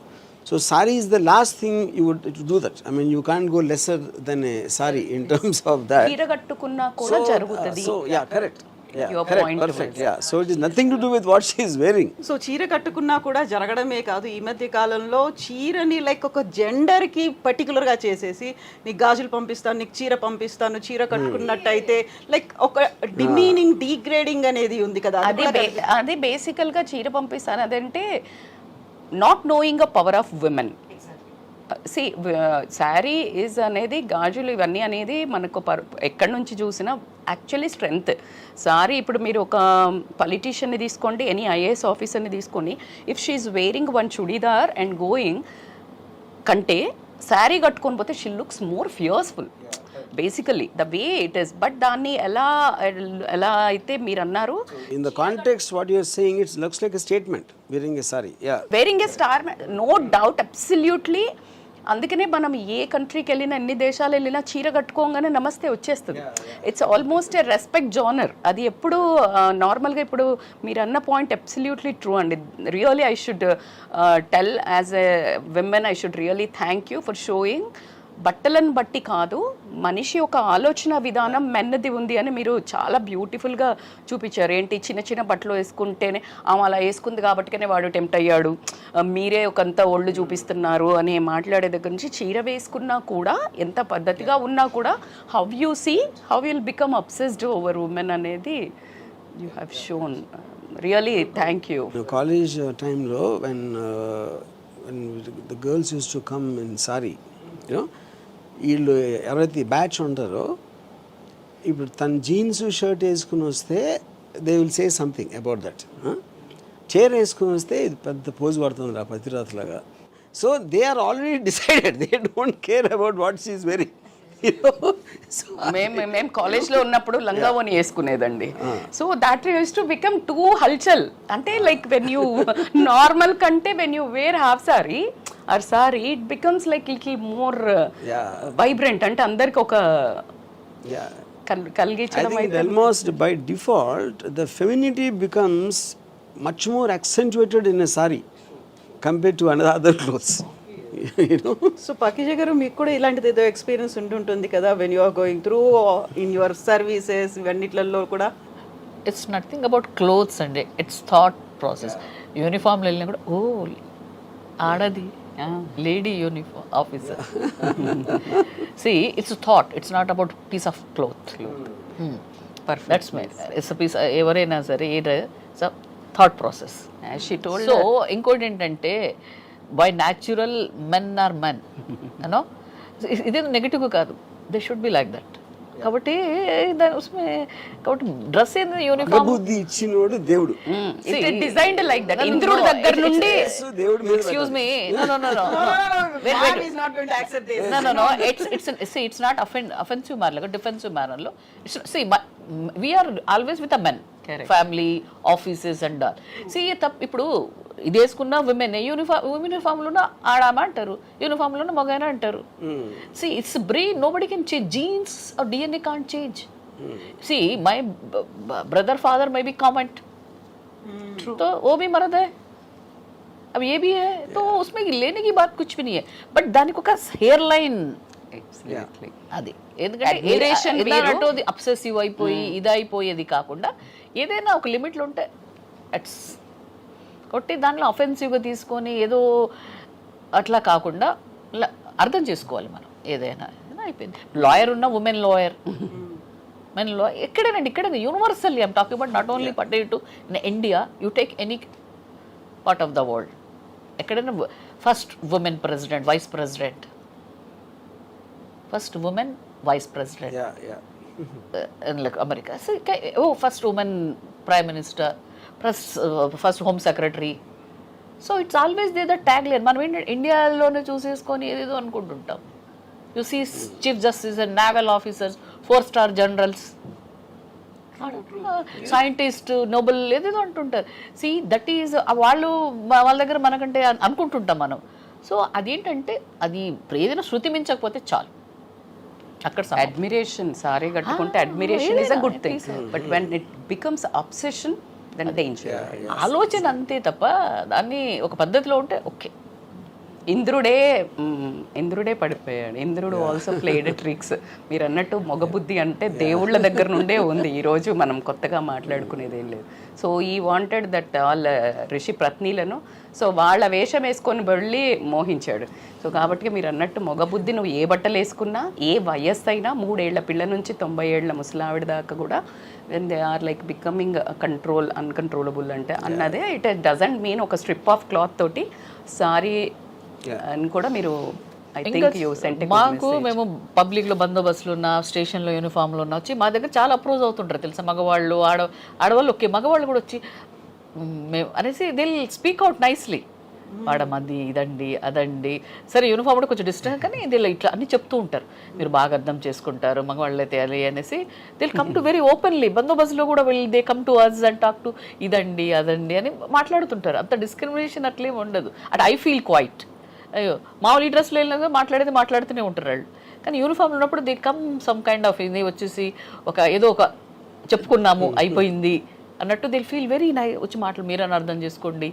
So saree is the last thing you would do that. I mean, you can't go lesser than a saree in terms of that. చీర కట్టుకున్నా కూడా జరుగుతది. So yeah, correct. Yeah, Your correct, point perfect. Yeah, so it is nothing to do with what she is wearing. So చీర కట్టుకున్నా కూడా జరగడమే కాదు, ఈ మధ్య కాలంలో చీరని లైక్ ఒక జెండర్కి పర్టికులర్గా చేసేసి నీకు గాజులు పంపిస్తాను, నీకు చీర పంపిస్తాను, చీర కట్టుకున్నట్టయితే లైక్ ఒక డిమీనింగ్, డీగ్రేడింగ్ అనేది ఉంది కదా. అది బేసికల్గా చీర పంపిస్తాను అదంటే not knowing a power of women. See sari is అనేది, గాజులు ఇవన్నీ అనేది మనకు ఎక్కడి నుంచి చూసినా యాక్చువల్లీ స్ట్రెంగ్త్. సారీ ఇప్పుడు మీరు ఒక పొలిటీషియన్ని తీసుకోండి, ఎనీ ఐఏఎస్ ఆఫీసర్ని తీసుకోండి, if she is wearing one churidar and going కంటే శారీ కట్టుకొని పోతే she looks more fearful basically the way it is. But దాన్ని ఎలా అయితే మీరు అన్నారు, in the context what you are saying, it looks like a statement, wearing a saree. Yeah, wearing a star, no doubt, absolutely. అందుకనే మనం ఏ కంట్రీకి వెళ్ళినా ఎన్ని దేశాలు వెళ్ళినా చీర కట్టుకోగానే నమస్తే వచ్చేస్తుంది. It's almost A respect genre. అది ఎప్పుడు నార్మల్గా ఇప్పుడు మీరు అన్న పాయింట్ అబ్సల్యూట్లీ ట్రూ అండి. Really I should tell as a women, I should really thank you for showing. బట్టలను బట్టి కాదు, మనిషి ఒక ఆలోచన విధానం మెన్నది ఉంది అని మీరు చాలా బ్యూటిఫుల్గా చూపించారు. ఏంటి చిన్న చిన్న బట్టలు వేసుకుంటేనే ఆమె అలా వేసుకుంది కాబట్టికనే వాడు టెంప్ట్ అయ్యాడు, మీరే ఒకంత ఒళ్ళు చూపిస్తున్నారు అని మాట్లాడే దగ్గర నుంచి చీర వేసుకున్నా కూడా ఎంత పద్ధతిగా ఉన్నా కూడా how you see how will become obsessed over women అనేది you have shown. Really thank you. College టైంలో when the girls used to come in saree, you know, వీళ్ళు ఎవరైతే బ్యాచ్ ఉంటారో ఇప్పుడు తన జీన్స్ షర్ట్ వేసుకుని వస్తే they will say something about that. చీర వేసుకుని వస్తే ఇది పెద్ద పోజు పడుతుంది రా పతిరాత్లాగా. So they are already decided, they don't care about what she is very. మేము కాలేజ్లో ఉన్నప్పుడు లంగావోని వేసుకునేదండి. So that use to become too హల్చల్. అంటే లైక్ వెన్ యూ నార్మల్ కంటే when you wear half sari or sari it becomes like little more vibrant. అంటే అందరికి ఒక కలిగించడం. Almost by default the femininity becomes much more accentuated in a saree compared to other clothes. You know? So Pakeeza గారు మీకు కూడా ఇలాంటిది ఏదో ఎక్స్పీరియన్స్ ఉంటుంటుంది కదా, when you are going through in your services ఇవన్నిట్లలో కూడా? ఇట్స్ నథింగ్ అబౌట్ క్లోత్స్ అండి, ఇట్స్ థాట్ ప్రాసెస్. యూనిఫామ్లో వెళ్ళినా కూడా ఓ ఆడది lady uniform officer. See it's thought, it's not about piece of cloth. Perfect, that's my it's piece. ఎవరైనా సరే it's thought process. She told. So ఇంకోటి ఏంటంటే by natural men are men, you know, ఇదే నెగిటివ్ కాదు, they should be like that. కాబట్టి కాబట్టి dress ఏంది uniform బుద్ధి ఇచ్చినోడు దేవుడు. Designed like that. ఇంద్రుడి దగ్గర నుండి excuse me, no it's not offensive manner, defensive మ్యానర్లో. We are always with a men, family, offices and all. See ఇప్పుడు ఇది వేసుకున్న విమెన్ యూనిఫామ్లోనే ఆడామ అంటారు, యూనిఫామ్లోనే మగైనా అంటారు. See it's brain, nobody can change genes or DNA can't change. See, my brother father may be comment, तो वो भी मर्द है, अब ये भी है, तो उसमें लेने की बात कुछ भी नहीं है. बट దానికి ఒక హెయిర్ లైన్ అది, ఎందుకంటే అబ్సెసివ్ అయిపోయి ఇది అయిపోయేది కాకుండా ఏదైనా ఒక లిమిట్లో ఉంటే అట్స్ కొట్టి దాంట్లో అఫెన్సివ్గా తీసుకొని ఏదో అట్లా కాకుండా అర్థం చేసుకోవాలి మనం. ఏదైనా అయిపోయింది. లాయర్ ఉన్న ఉమెన్ లాయర్, మెన్ లాయర్, ఎక్కడేనండి, ఇక్కడైనా universally I'm talking about not only particular in India, you take any part of the world, ఎక్కడైనా first women president, vice president, first women vice president like America, first women prime minister, first home secretary. So it's always they the tag line. మనం ఏంటంటే ఇండియాలోనే చూసేసుకొని ఏదేదో అనుకుంటుంటాం. You see chief justice and naval officers, 4-star generals, scientist, Nobel ఏదేదో అంటుంటారు. See that is వాళ్ళు వాళ్ళ దగ్గర మనకంటే అనుకుంటుంటాం మనం. సో అదేంటంటే అది ఏదైనా శృతి మించకపోతే చాలు. అక్కడ అడ్మిరేషన్, సారీ కట్టుకుంటే admiration is a good thing, but when it becomes obsession then danger. ఆలోచన అంతే తప్ప దాన్ని ఒక పద్ధతిలో ఉంటే ఓకే. ఇంద్రుడే పడిపోయాడు. ఇంద్రుడు ఆల్సో ప్లేడ్ ట్రిక్స్. మీరు అన్నట్టు మొగబుద్ధి అంటే దేవుళ్ళ దగ్గర నుండే ఉంది. ఈరోజు మనం కొత్తగా మాట్లాడుకునేది ఏం లేదు. సో ఈ వాంటెడ్ దట్ వాళ్ళ ఋషి పత్నిలను, సో వాళ్ళ వేషం వేసుకొని వెళ్ళి మోహించాడు. సో కాబట్టి మీరు అన్నట్టు మొగబుద్ధి, నువ్వు ఏ బట్టలు వేసుకున్నా, ఏ వయస్సు అయినా, 3 ఏళ్ల పిల్ల నుంచి 90 ఏళ్ల ముసలావిడ దాకా కూడా when they are like becoming uncontrollable అంటే అన్నదే. ఇట్ డజంట్ మీన్ ఒక స్ట్రిప్ ఆఫ్ క్లాత్ తోటి సారీ అని కూడా మీరు ఐ థింక్ యూ సెంట్. మాకు మేము పబ్లిక్లో బందోబస్తులు ఉన్న, స్టేషన్లో యూనిఫామ్లో ఉన్న వచ్చి మా దగ్గర చాలా అప్రోజ్ అవుతుంటారు తెలుసా. మగవాళ్ళు, ఆడవాళ్ళు ఓకే, మగవాళ్ళు కూడా వచ్చి మేము అనేసి దే స్పీక్ అవుట్ నైస్లీ. వాడమంది ఇదండి అదండి, సరే యూనిఫామ్ కూడా కొంచెం డిస్టెన్స్, కానీ దీనిలో ఇట్లా అన్నీ చెప్తూ ఉంటారు. మీరు బాగా అర్థం చేసుకుంటారు, మగవాళ్ళు అయితే అది అనేసి they come to very openly. బందోబస్తులో కూడా they come to us and talk to ఇదండి అదండి అని మాట్లాడుతుంటారు. అంత డిస్క్రిమినేషన్ అట్లేం ఉండదు. అండ్ ఐ ఫీల్ క్వైట్ అయ్యో మామూలు ఈ డ్రెస్లో వెళ్ళినా మాట్లాడుతూనే ఉంటారు వాళ్ళు. కానీ యూనిఫామ్ ఉన్నప్పుడు they come some kind of ఇది వచ్చేసి ఏదో ఒక చెప్పుకున్నాము అయిపోయింది అన్నట్టు దే ఫీల్ వెరీ వచ్చి మాటలు మీరని అర్థం చేసుకోండి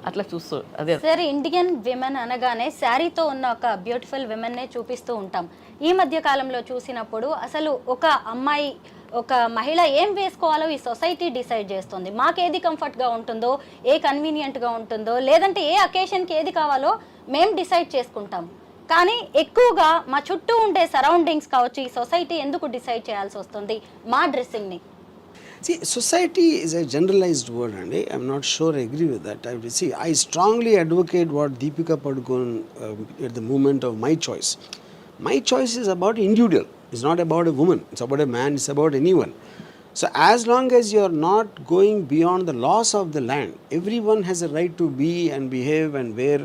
అట్లా చూస్తూ అదే. సార్, ఇండియన్ విమెన్ అనగానే శారీతో ఉన్న ఒక బ్యూటిఫుల్ విమెన్నే చూపిస్తూ ఉంటాం. ఈ మధ్య కాలంలో చూసినప్పుడు అసలు ఒక అమ్మాయి, ఒక మహిళ ఏం వేసుకోవాలో ఈ సొసైటీ డిసైడ్ చేస్తుంది. మాకేది కంఫర్ట్గా ఉంటుందో, ఏ కన్వీనియంట్గా ఉంటుందో, లేదంటే ఏ అకేషన్కి ఏది కావాలో మేము డిసైడ్ చేసుకుంటాం. కానీ ఎక్కువగా మా చుట్టూ ఉండే సరౌండింగ్స్ కావచ్చు, ఈ సొసైటీ ఎందుకు డిసైడ్ చేయాల్సి వస్తుంది మా డ్రెస్సింగ్ని? See, society is a generalized word, and I'm not sure I agree with that. I strongly advocate what Deepika Padukone at the moment of my choice. My choice is about individual. It's not about a woman. It's about a man. It's about anyone. So as long as you're not going beyond the laws of the land, everyone has a right to be and behave and wear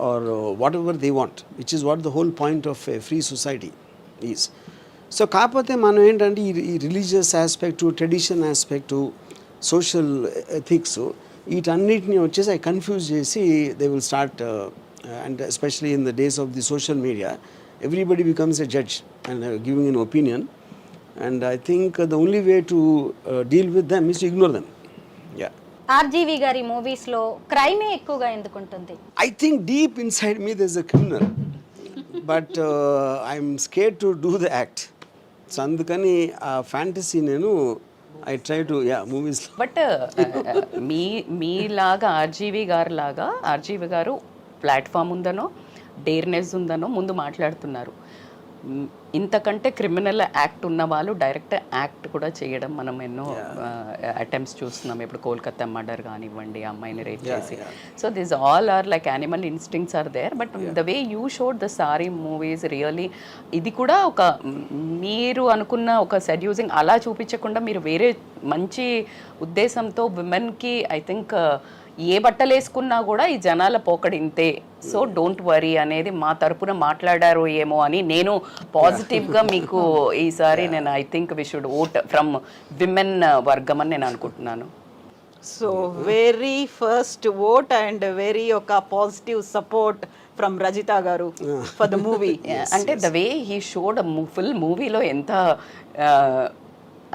or whatever they want, which is what the whole point of a free society is. So కాకపోతే మనం ఏంటంటే ఈ religious aspect, tradition aspect, social ethics వీటన్నిటిని వచ్చేసి confuse చేసి they will start, and especially in the days of the social media everybody becomes a judge and giving N opinion, and I think the only way to deal with them is to ignore them. Yeah. RGV గారి మూవీస్లో క్రైమే ఎక్కువగా ఎందుకు ఉంటుంది? I think deep inside me there is a criminal, but I'm scared to do the act. So అందుకని ఆ fantasy నేను I try to movies. But మీలాగా RGV గారు ప్లాట్ఫామ్ ఉందనో, డేర్నెస్ ఉందనో ముందు మాట్లాడుతున్నారు. ఇంతకంటే క్రిమినల్ యాక్ట్ ఉన్న వాళ్ళు డైరెక్ట్ యాక్ట్ కూడా చేయడం మనం ఎన్నో అటెంప్ట్స్ చూస్తున్నాం. ఇప్పుడు కోల్కతా మర్డర్ కానివ్వండి, అమ్మాయిని రేప్ చేసి. So this all are like animal instincts are there. But the way you showed the Saree movies really, ఇది కూడా ఒక మీరు అనుకున్న ఒక సెడ్యూసింగ్ అలా చూపించకుండా మీరు వేరే మంచి ఉద్దేశంతో విమెన్కి ఐ థింక్ ఏ బట్టలు వేసుకున్నా కూడా ఈ జనాల పోకడి ఇంతే, సో డోంట్ వరీ అనేది మా తరపున మాట్లాడారు ఏమో అని నేను పాజిటివ్గా మీకు ఈసారి నేను I think we should vote from women వర్గం అని నేను అనుకుంటున్నాను. So very first vote and very ఒక పాజిటివ్ సపోర్ట్ ఫ్రమ్ రజిత గారు ఫర్ ద మూవీ. అంటే the way he showed full మూవీలో ఎంత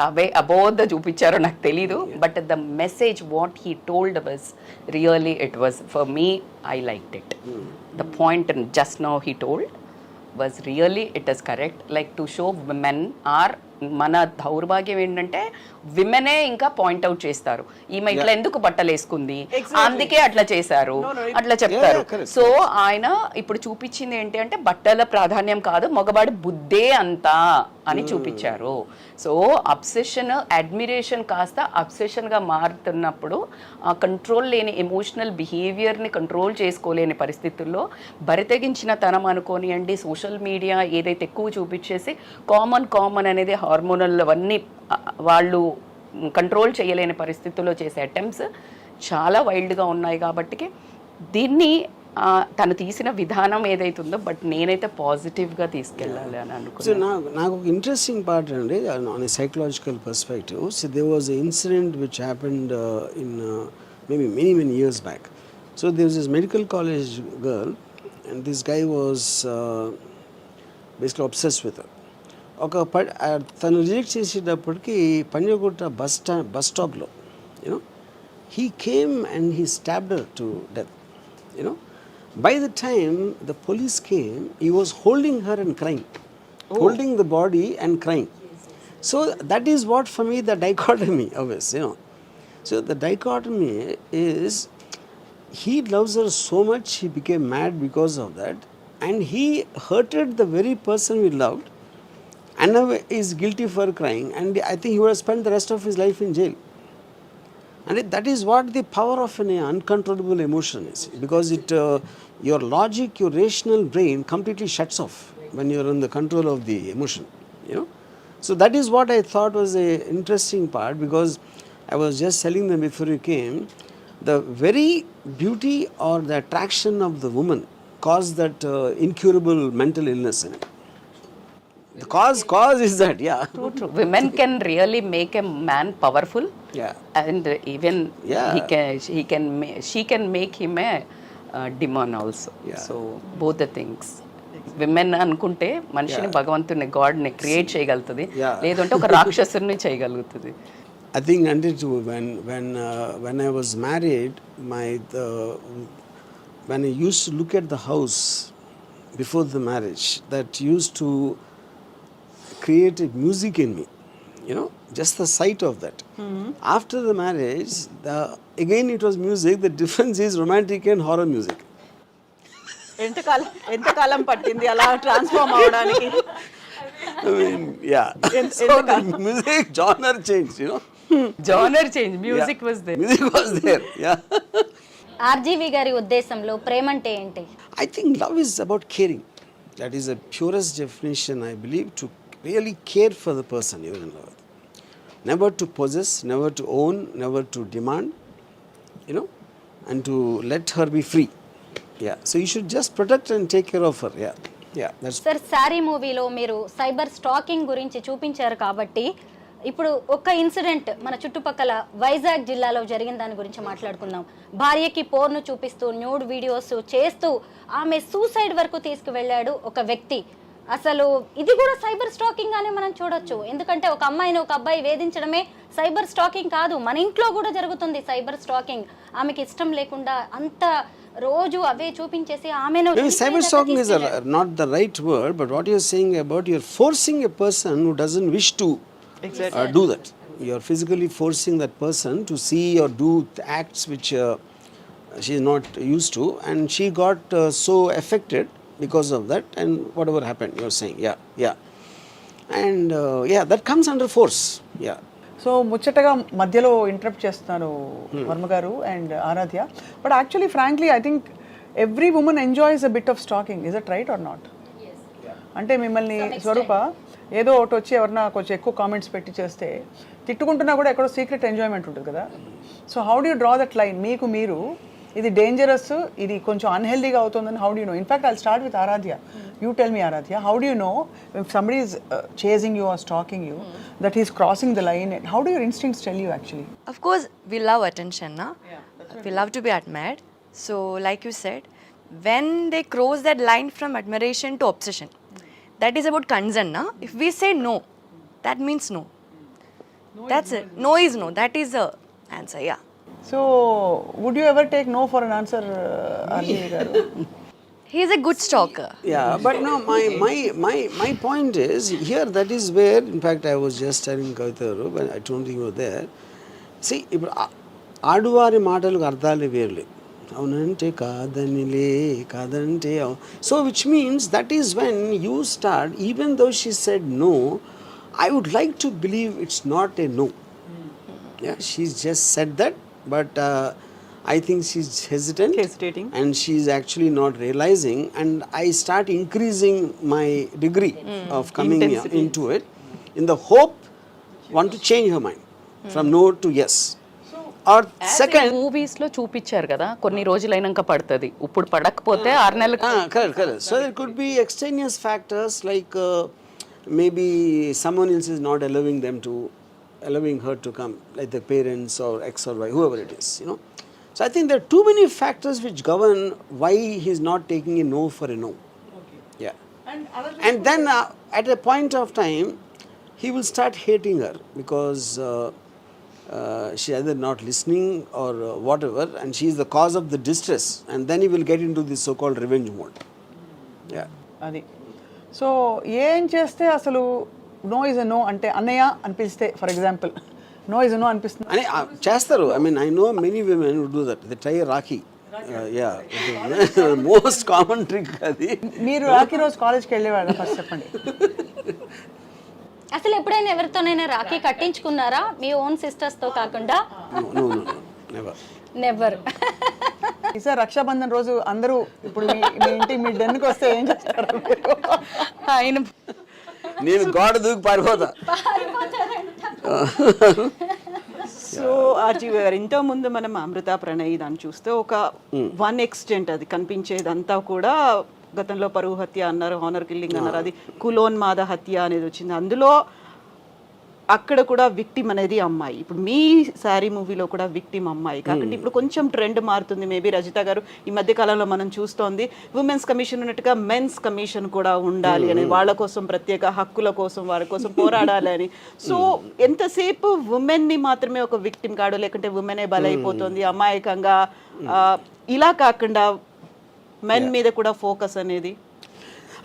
అవే అబౌట్ చూపించారో నాకు తెలీదు, but the message what he told was really it was for me, I liked it. The point just now he told was really it is correct. Like to show women are, మన దౌర్భాగ్యం ఏంటంటే విమెనే ఇంకా point out చేస్తారు, ఈమె ఇట్లా ఎందుకు బట్టలు వేసుకుంది, అందుకే అట్లా చేశారు అట్లా చెప్తారు. సో ఆయన ఇప్పుడు చూపించింది ఏంటి అంటే బట్టల ప్రాధాన్యం కాదు, మగవాడి బుద్ధే అంతా అని చూపించారు. సో అబ్సెషన్, అడ్మిరేషన్ కాస్త అబ్సెషన్గా మారుతున్నప్పుడు ఆ కంట్రోల్ లేని ఎమోషనల్ బిహేవియర్ని కంట్రోల్ చేసుకోలేని పరిస్థితుల్లో బరితెగించిన తనం అనుకోనియండి, సోషల్ మీడియా ఏదైతే ఎక్కువ చూపించేసి కామన్ అనేది హార్మోనల్ అవన్నీ వాళ్ళు కంట్రోల్ చేయలేని పరిస్థితుల్లో చేసే అటెంప్ట్స్ చాలా వైల్డ్గా ఉన్నాయి. కాబట్టి దీన్ని తను తీసిన విధానం ఏదైతుందో బట్ నేనైతే పాజిటివ్గా తీసుకెళ్ళాలి అని అనుకున్నాను. నాకు ఒక ఇంట్రెస్టింగ్ పార్ట్ అండి on a psychological perspective. So there was a incident which happened in maybe many years back. So there was this medical college girl and this guy was basically obsessed with her. తను reject చేసేటప్పటికి Panjagutta bus స్టాప్లో you know he came and he stabbed her to death. You know by the time the police came, he was holding her and crying, holding the body and crying. So that is what for me the dichotomy always, you know. So the dichotomy is he loves her so much, he became mad because of that, and he hurted the very person he loved, and now is guilty for crying, and I think he would have spent the rest of his life in jail. And that is what the power of an uncontrollable emotion is, because it your logic, your rational brain completely shuts off when you are in the control of the emotion, you know. So that is what I thought was a interesting part, because I was just telling them before you came, the very beauty or the attraction of the woman caused that incurable mental illness in it. The cause is that, yeah. True. Women can really make a man powerful. Yeah. And even she can make him a demon also. So both the things. Women అనుకుంటే మనిషిని భగవంతుని గాడ్ని create చేయగలుగుతుంది, లేదంటే ఒక రాక్షసుని చేయగలుగుతుంది. I think until when I was married, when I used to look at the house before the marriage, that used to create a music in me, you know, just the sight of that. After the marriage, again it was music. The difference is romantic and horror music. ఎంతకాలం పట్టింది అలా transform అవడానికి? I mean, yeah. So the music genre changed, you know. Genre change, music was there. Music was there, yeah. RGV గారి ఉద్దేశంలో ప్రేమ అంటే ఏంటి? I think love is about caring. That is the purest definition, I believe, to really care for the person you're in love with. Never to possess, never to own, never to demand, you know, and to let her be free. Yeah, so you should just protect and take care of her. Yeah, that's. Sir, sorry మూవీలో మీరు cyber stacking గురించి చూపించారు కాబట్టి ఇప్పుడు ఒక incident మన చుట్టుపక్కల వైజాగ్ జిల్లాలో జరిగిన దాని గురించి మాట్లాడుకుందాం. భార్యకి పోర్ను చూపిస్తూ న్యూడ్ వీడియోస్ చేస్తూ ఆమె సూసైడ్ వరకు తీసుకువెళ్ళాడు ఒక వ్యక్తి. అసలు ఇది కూడా సైబర్ స్టాకింగ్ అనే మనం చూడొచ్చు. ఎందుకంటే ఒక అమ్మాయిని ఒక అబ్బాయి వేధించడమే సైబర్ స్టాకింగ్ కాదు, మన ఇంట్లో కూడా జరుగుతుంది సైబర్ స్టాకింగ్. ఆమెకి ఇష్టం లేకుండా అంత రోజు అవే చూపించేసి ఆమెను. Cyber stalking is not the right word, but what you're saying about you're forcing a person who doesn't wish to do that. You're physically forcing that person to see or do acts which she is not used to, and she got so affected because of that, and whatever happened, you're saying, yeah, and that comes under force, yeah. So ముచ్చటగా మధ్యలో interrupt చేస్తున్నాను వర్మ గారు and Aaradhya, but actually frankly I think every woman enjoys a bit of stalking. Is it right or not? అంటే మిమ్మల్ని స్వరూప ఏదో ఒకటి వచ్చి ఎవరన్నా కొంచెం ఎక్కువ కామెంట్స్ పెట్టి చేస్తే తిట్టుకుంటున్నా కూడా ఎక్కడో సీక్రెట్ ఎంజాయ్మెంట్ ఉంటుంది కదా. So how do you draw that line? మీకు మీరు ఇది డేంజరస్, ఇది కొంచెం అన్హెల్దీగా అవుతుందని how do you know? In fact I'll start with Aaradhya. You tell me Aaradhya, how do you know if somebody is chasing you or stalking you that he's crossing the line? And how do your instincts tell you actually? Of course, we love attention, na? We love to be admired. So, like you said, when they cross that line from admiration to obsession, that is about concern, na? If we say no, that means no. That's it. No is no. That is the answer, yeah. So, would you ever take no for an answer, RGV garu? He is a good stalker. Yeah, but no, my point is here, that is where, in fact, I was just telling Kavitaru, when I don't think you were there. See, ఆడువారి మాటలకు అర్థాలు వేరులే. అవునంటే కాదనిలే, కాదంటే so which means that is when you start, even though she said no, I would like to believe it's not a no. Yeah, she's just said that, but I think she's hesitating, and she's actually not realizing, and I start increasing my degree of coming into it in the hope want to change her mind from no to yes. Or second, movies లో చూపించారు కదా, కొన్ని రోజులైనాక పడుతుంది, ఇప్పుడు పడకపోతే 6 నెలలకు. correct. So there could be extraneous factors like maybe someone else is not allowing her to come, like the parents or X or Y, whoever it is, you know. So I think there are too many factors which govern why he's not taking a no for a no. Okay. Yeah. And then at a point of time, he will start hating her because she either not listening or whatever, and she is the cause of the distress, and then he will get into this so-called revenge mode. Yeah. అది. So ఏం చేస్తే అసలు no is a no అంటే అన్నయ్య అనిపిస్తే, for example no is a no అనిపిస్తుంది అని చేస్తారు. I mean I know many women would do that. They try rakhi. Yeah, most common trick అది. మీరు రాఖీ రోజు కాలేజ్కి వెళ్ళేవాళ్ళ ఫస్ట్ చెప్పండి. అసలు ఎప్పుడైనా ఎవరితోనైనా రాఖీ కట్టించుకున్నారా మీ ఓన్ సిస్టర్స్ తో కాకుండా? No never. ఈసారి రక్షాబంధన్ రోజు అందరూ ఇప్పుడు మీ ఇంటికి మీ డెన్కి వస్తే ఏం చేస్తారు? ఆయన నేను గోడ దూకి పారిపోతా. సో ఆర్జీవి గారు, ఇంతకుముందు మనం అమృత ప్రణయ్ దాన్ని చూస్తే ఒక 1 ఎక్స్టెంట్ అది కనిపించేదంతా కూడా గతంలో పరువు హత్య అన్నారు, హానర్ కిల్లింగ్ అన్నారు, అది కులోన్మాద హత్య అనేది వచ్చింది. అందులో అక్కడ కూడా విక్టిమ్ అనేది అమ్మాయి. ఇప్పుడు మీ శారీ మూవీలో కూడా విక్టిమ్ అమ్మాయి కాకుండా ఇప్పుడు కొంచెం ట్రెండ్ మారుతుంది. మేబీ రజిత గారు ఈ మధ్య కాలంలో మనం చూస్తోంది ఉమెన్స్ కమిషన్ ఉన్నట్టుగా మెన్స్ కమిషన్ కూడా ఉండాలి అని, వాళ్ళ కోసం ప్రత్యేక హక్కుల కోసం వారి కోసం పోరాడాలి అని. సో ఎంతసేపు ఉమెన్ ని మాత్రమే ఒక విక్టిమ్ కాడు, లేకుంటే ఉమెనే బలైపోతుంది అమాయకంగా, ఇలా కాకుండా మెన్ మీద కూడా ఫోకస్ అనేది.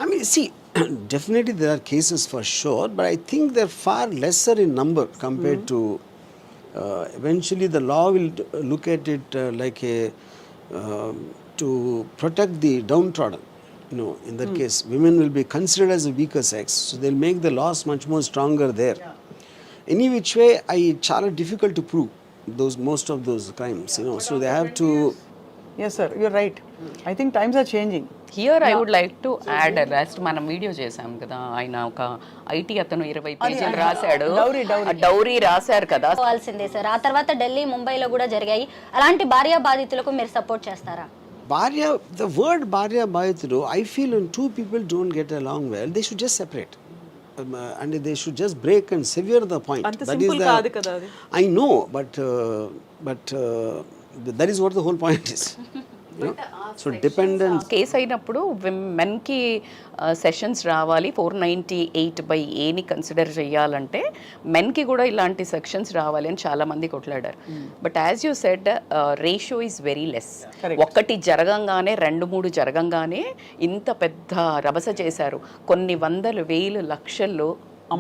I mean, see, definitely there are cases for sure, but I think they're far lesser in number compared to. Eventually, the law will look at it like a to protect the downtrodden. You know, in that case, women will be considered as a weaker sex, so they'll make the laws much more stronger there. Any which way, it's చాలా difficult to prove most of those crimes. You know, so they have to. Yes, sir, you're right. I think times are changing. Here I would like to add, last మనం video చేసాం కదా, ఆయన ఒక IT అతను 20 పేజీలు రాశాడు, dowry రాశారు కదా. పోవాల్సిందే సార్. ఆ తర్వాత ఢిల్లీ, ముంబైలో కూడా జరిగాయి. అలాంటి భార్య బాధితులకు మీరు సపోర్ట్ చేస్తారా? The word Bharya Bhaitru, I feel when two people don't get along well, they should just separate. And they should just break and sever the point. That is the. I know, but that is what the whole point is. So dependence case అయినప్పుడు మెన్కి sessions రావాలి, 498/Aని consider చేయాలంటే మెన్కి కూడా ఇలాంటి sections రావాలి అని చాలా మంది కొట్లాడారు. But as you said, ratio is very less. ఒక్కటి జరగంగానే 2-3 జరగంగానే ఇంత పెద్ద రభస చేశారు. కొన్ని వందలు, వేలు, లక్షల్లో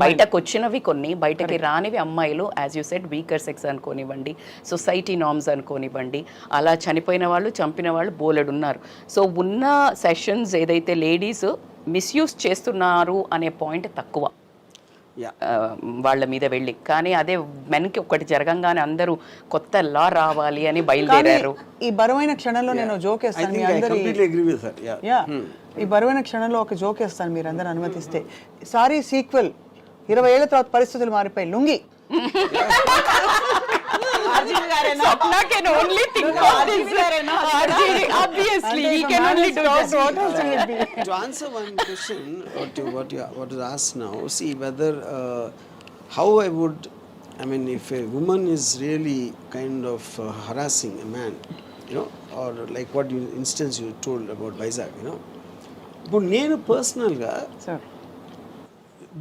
బయటకు వచ్చినవి కొన్ని, బయటకి రానివి అమ్మాయిలు. As you said, weaker sex అనుకోనివ్వండి, సొసైటీ నార్మ్స్ అనుకోనివ్వండి, అలా చనిపోయిన వాళ్ళు, చంపిన వాళ్ళు బోలెడు ఉన్నారు. సో ఉన్న సెషన్స్ ఏదైతే లేడీస్ మిస్యూజ్ చేస్తున్నారు అనే పాయింట్ తక్కువ వాళ్ళ మీద వెళ్ళి. కానీ అదే మెన్కి ఒకటి జరగంగానే అందరూ కొత్త లా రావాలి అని బయలుదేరారు. ఈ బరువైన క్షణంలో నేను జోక్ వేస్తాను మీ అందరి, ఈ బరువైన క్షణంలో ఒక జోక్ వేస్తాను మీరు అందరూ అనుమతిస్తే. సారీ సీక్వెల్ 20 ఏళ్ల తర్వాత పరిస్థితులు మారిపోయి lungi. Sapna can only think of this. RGV, obviously, he can only do this. To answer one question, what is asked now, see whether how I would, I mean, if a woman is really kind of harassing a man, you know, or like what instance you told about Vizag, you know. But నేను పర్సనల్గా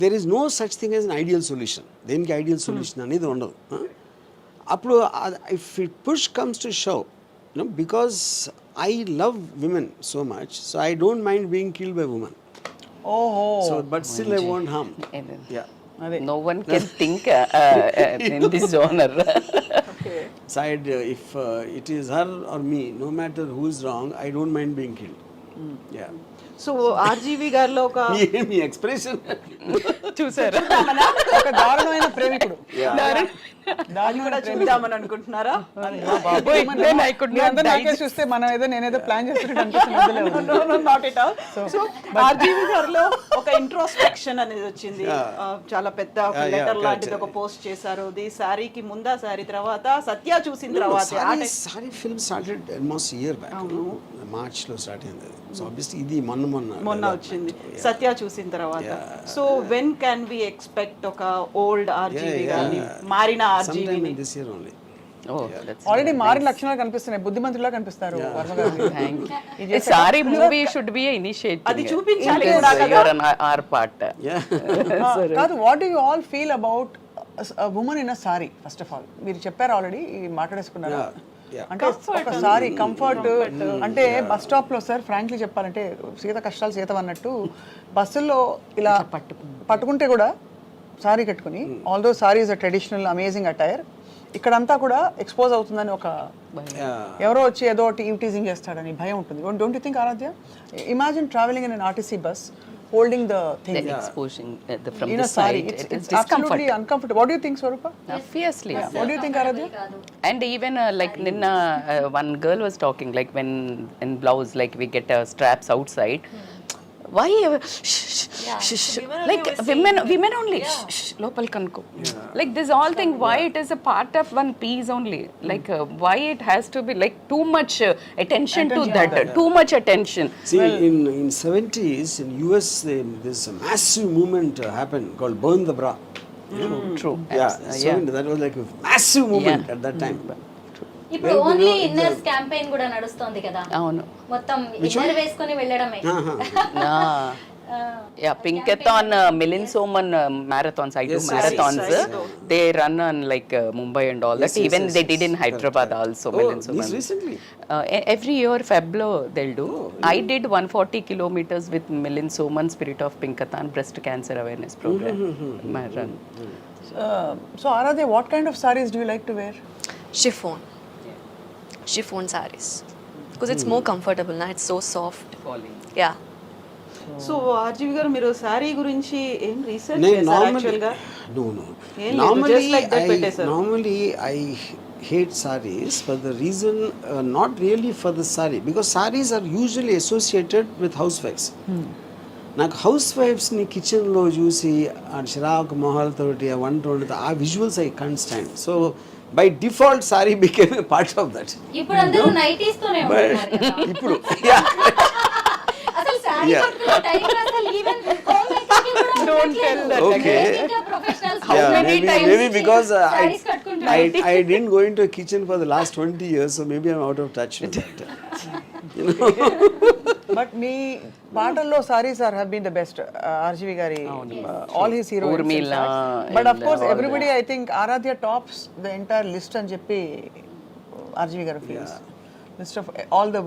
there is no such thing as an ideal solution. దేనికి ideal solution అనేది ఉండదు. అప్పుడు if it push comes to shove, you know, because I love women so much, so I don't mind being killed by women. So but still I won't harm. No one can think in this genre. Side, if it is her or me, no matter who is wrong, I don't mind being killed. So RGV గారిలో ఒక మీ expression చూసారా, ఒక దారుణమైన ప్రేమికుడు, దాన్ని కూడా చూద్దామని అనుకుంటున్నారా? చూస్తే మనం ఏదో నేనేదో ప్లాన్ చేస్తున్నట్టు. సో ఆర్జీవి గారిలో ఒక ఇంట్రోస్పెక్షన్ అనేది వచ్చింది, చాలా పెద్ద ఒక లెటర్ లాంటిది ఒక పోస్ట్ చేశారు. అది సారీకి ముందా, సారీ తర్వాత, సత్య చూసిన తర్వాత. Saaree film started almost year back, March లో స్టార్ట్ అయింది. సో ఆబ్వియస్లీ ఇది మొన్న వచ్చింది సత్య చూసిన తర్వాత. So when can we expect ఒక ఓల్డ్ ఆర్జీవి గారిని, మారిన ఆర్జీవిని? This year only. ఆల్రెడీ మారిన లక్షణాలు కనిపిస్తున్నాయి, బుద్ధిమంతులా కనిపిస్తారు వర్మ గారు. Saaree movie should be initiate, అది చూపించాలి our part. కాదు, what do you all feel about women in a sari? First of all మీరు చెప్పారు, ఆల్రెడీ మాట్లాడేసుకున్నారు. అంటే ఒక సారీ కంఫర్ట్ అంటే బస్ స్టాప్ లో సార్, ఫ్రాంక్లీ చెప్పాలంటే సీత కష్టాలు సీత అన్నట్టు బస్సుల్లో ఇలా పట్టుకుంటే కూడా సారీ కట్టుకుని, although sorry is a traditional amazing attire, ఇక్కడంతా కూడా ఎక్స్పోజ్ అవుతుందని ఒక ఎవరో వచ్చి ఏదో టీజింగ్ చేస్తాడని భయం ఉంటుంది. Don't you think Aaradhya? Imagine travelling in an RTC bus holding the thing, exposing from in the a saree, side, it's absolutely uncomfortable. What do you think, Swarupa? Obviously. What do you think, Aradhya? And even like ninna one girl was talking, like when in blouse, like we get straps outside, why like women only lopal kanko, like this all thing, why it is a part of one piece only, like why it has to be like too much attention to that, too much attention. See, in 70s in US there's a massive movement happened called burn the bra. True. Yeah, so that was like a massive movement at that time. ఇప్పుడు only inners campaign కూడా నడుస్తోంది కదా, అవును. మొత్తం inner వేసుకొని వెళ్ళడమే. Yeah, Pinkathon, Milin Soman marathons. I do marathons. They run on like Mumbai and all that. Even they did in Hyderabad also. Milin Soman. This recently? Every year, Feblo they'll do. I did 140 kilometers with Milin Soman Spirit of Pinkathon Breast Cancer Awareness Program. My run. So Aaradhya, what kind of sarees do you like to wear? Chiffon. Chiffon sarees. Because it's more comfortable, na? It's so soft. Yeah. So RGV గారు మీరు శారీ గురించి ఏం research No, చేశారు actual గా? no. ఏం లేదు, just like that పెట్టేశారు. Normally I hate sarees for the reason, not really for the saree, because sarees are usually associated with housewives. నాకు హౌస్ వైఫ్స్ని కిచెన్లో చూసి ఆ చిరాకు మొహాలతోటి ఆ వంట వండుతా ఆ visuals I can't stand. So by default sorry became a part of that. ఇప్పుడు అందరూ నైటీస్ తోనే ఉంటున్నారు కదా. ఇప్పుడు అసలు సారీ కట్టుకునే టైం అసలు ఈవెన్ హోమ్ మేకింగ్ కూడా Don't tell that. Okay. Professionals maybe because I didn't go into a kitchen for the last 20 years, so maybe I'm out of touch with that. But మీ పాటల్లో saris have been the best. RGV గారి all his heroines. Urmila But of and course all everybody I think Aaradhya tops the entire list అని చెప్పి RGV గారు feels. List of all the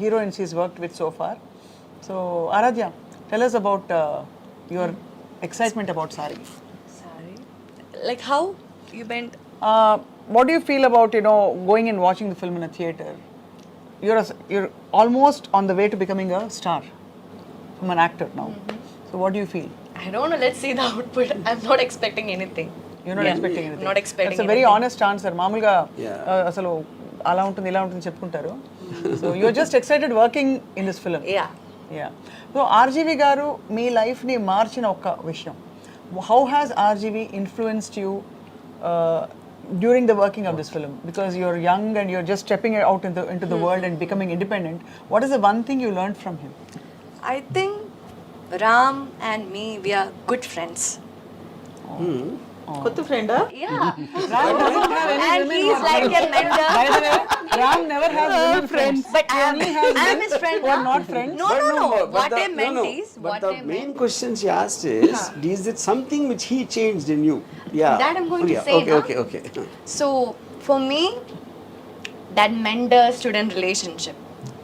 heroines he's worked with so far. So Aaradhya, tell us about your excitement about Saree. Saree? Like how? You meant? What do you feel about, going and watching the film in a theater? You're almost on the way to becoming a star from an actor now. So what do you feel? I don't know. Let's see the output. I'm not expecting anything. You're not expecting anything. Not expecting That's a very anything. honest answer. మామూలుగా అసలు అలా ఉంటుంది ఇలా ఉంటుంది చెప్పుకుంటారు. So you're just excited working in this film. Yeah. Yeah. So RGV గారు మీ లైఫ్ని మార్చిన ఒక విషయం. How has RGV influenced you during the working of this film? Because you're young and you're just stepping out into the world and becoming independent. What is the one thing you learned from him? I think Ram and me, we are good friends. కొత్త ఫ్రెండా? Yeah. And he's like a mentor. By the way, Ram never has women friends. But I am his friend. who are not friends. No. But What I the- meant no. is, But what the I main meant. question she asked is it something which he changed in you? Yeah. That I'm going to Yeah. say now. Okay. So for me, that mentor-student relationship,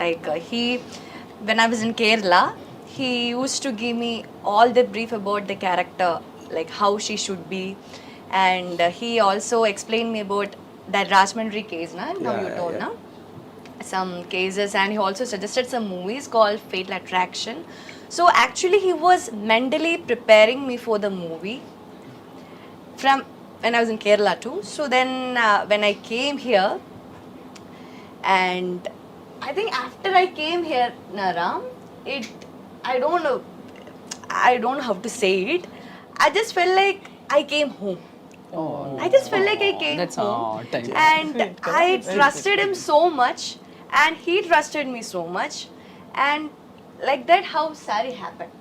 like when I was in Kerala, he used to give me all the brief about the character, like how she should be, and he also explained me about that Rajmandry case, na? Now you told, na? Some cases, and he also suggested some movies called Fatal Attraction. So actually, he was mentally preparing me for the movie from when I was in Kerala too. So then when I came here, and I think after I came here, Naram, I don't know how to say it. I just felt like I came home. I just felt like I came That's home. all time. And I trusted him so much, and he trusted me so much, and like that how Saree happened.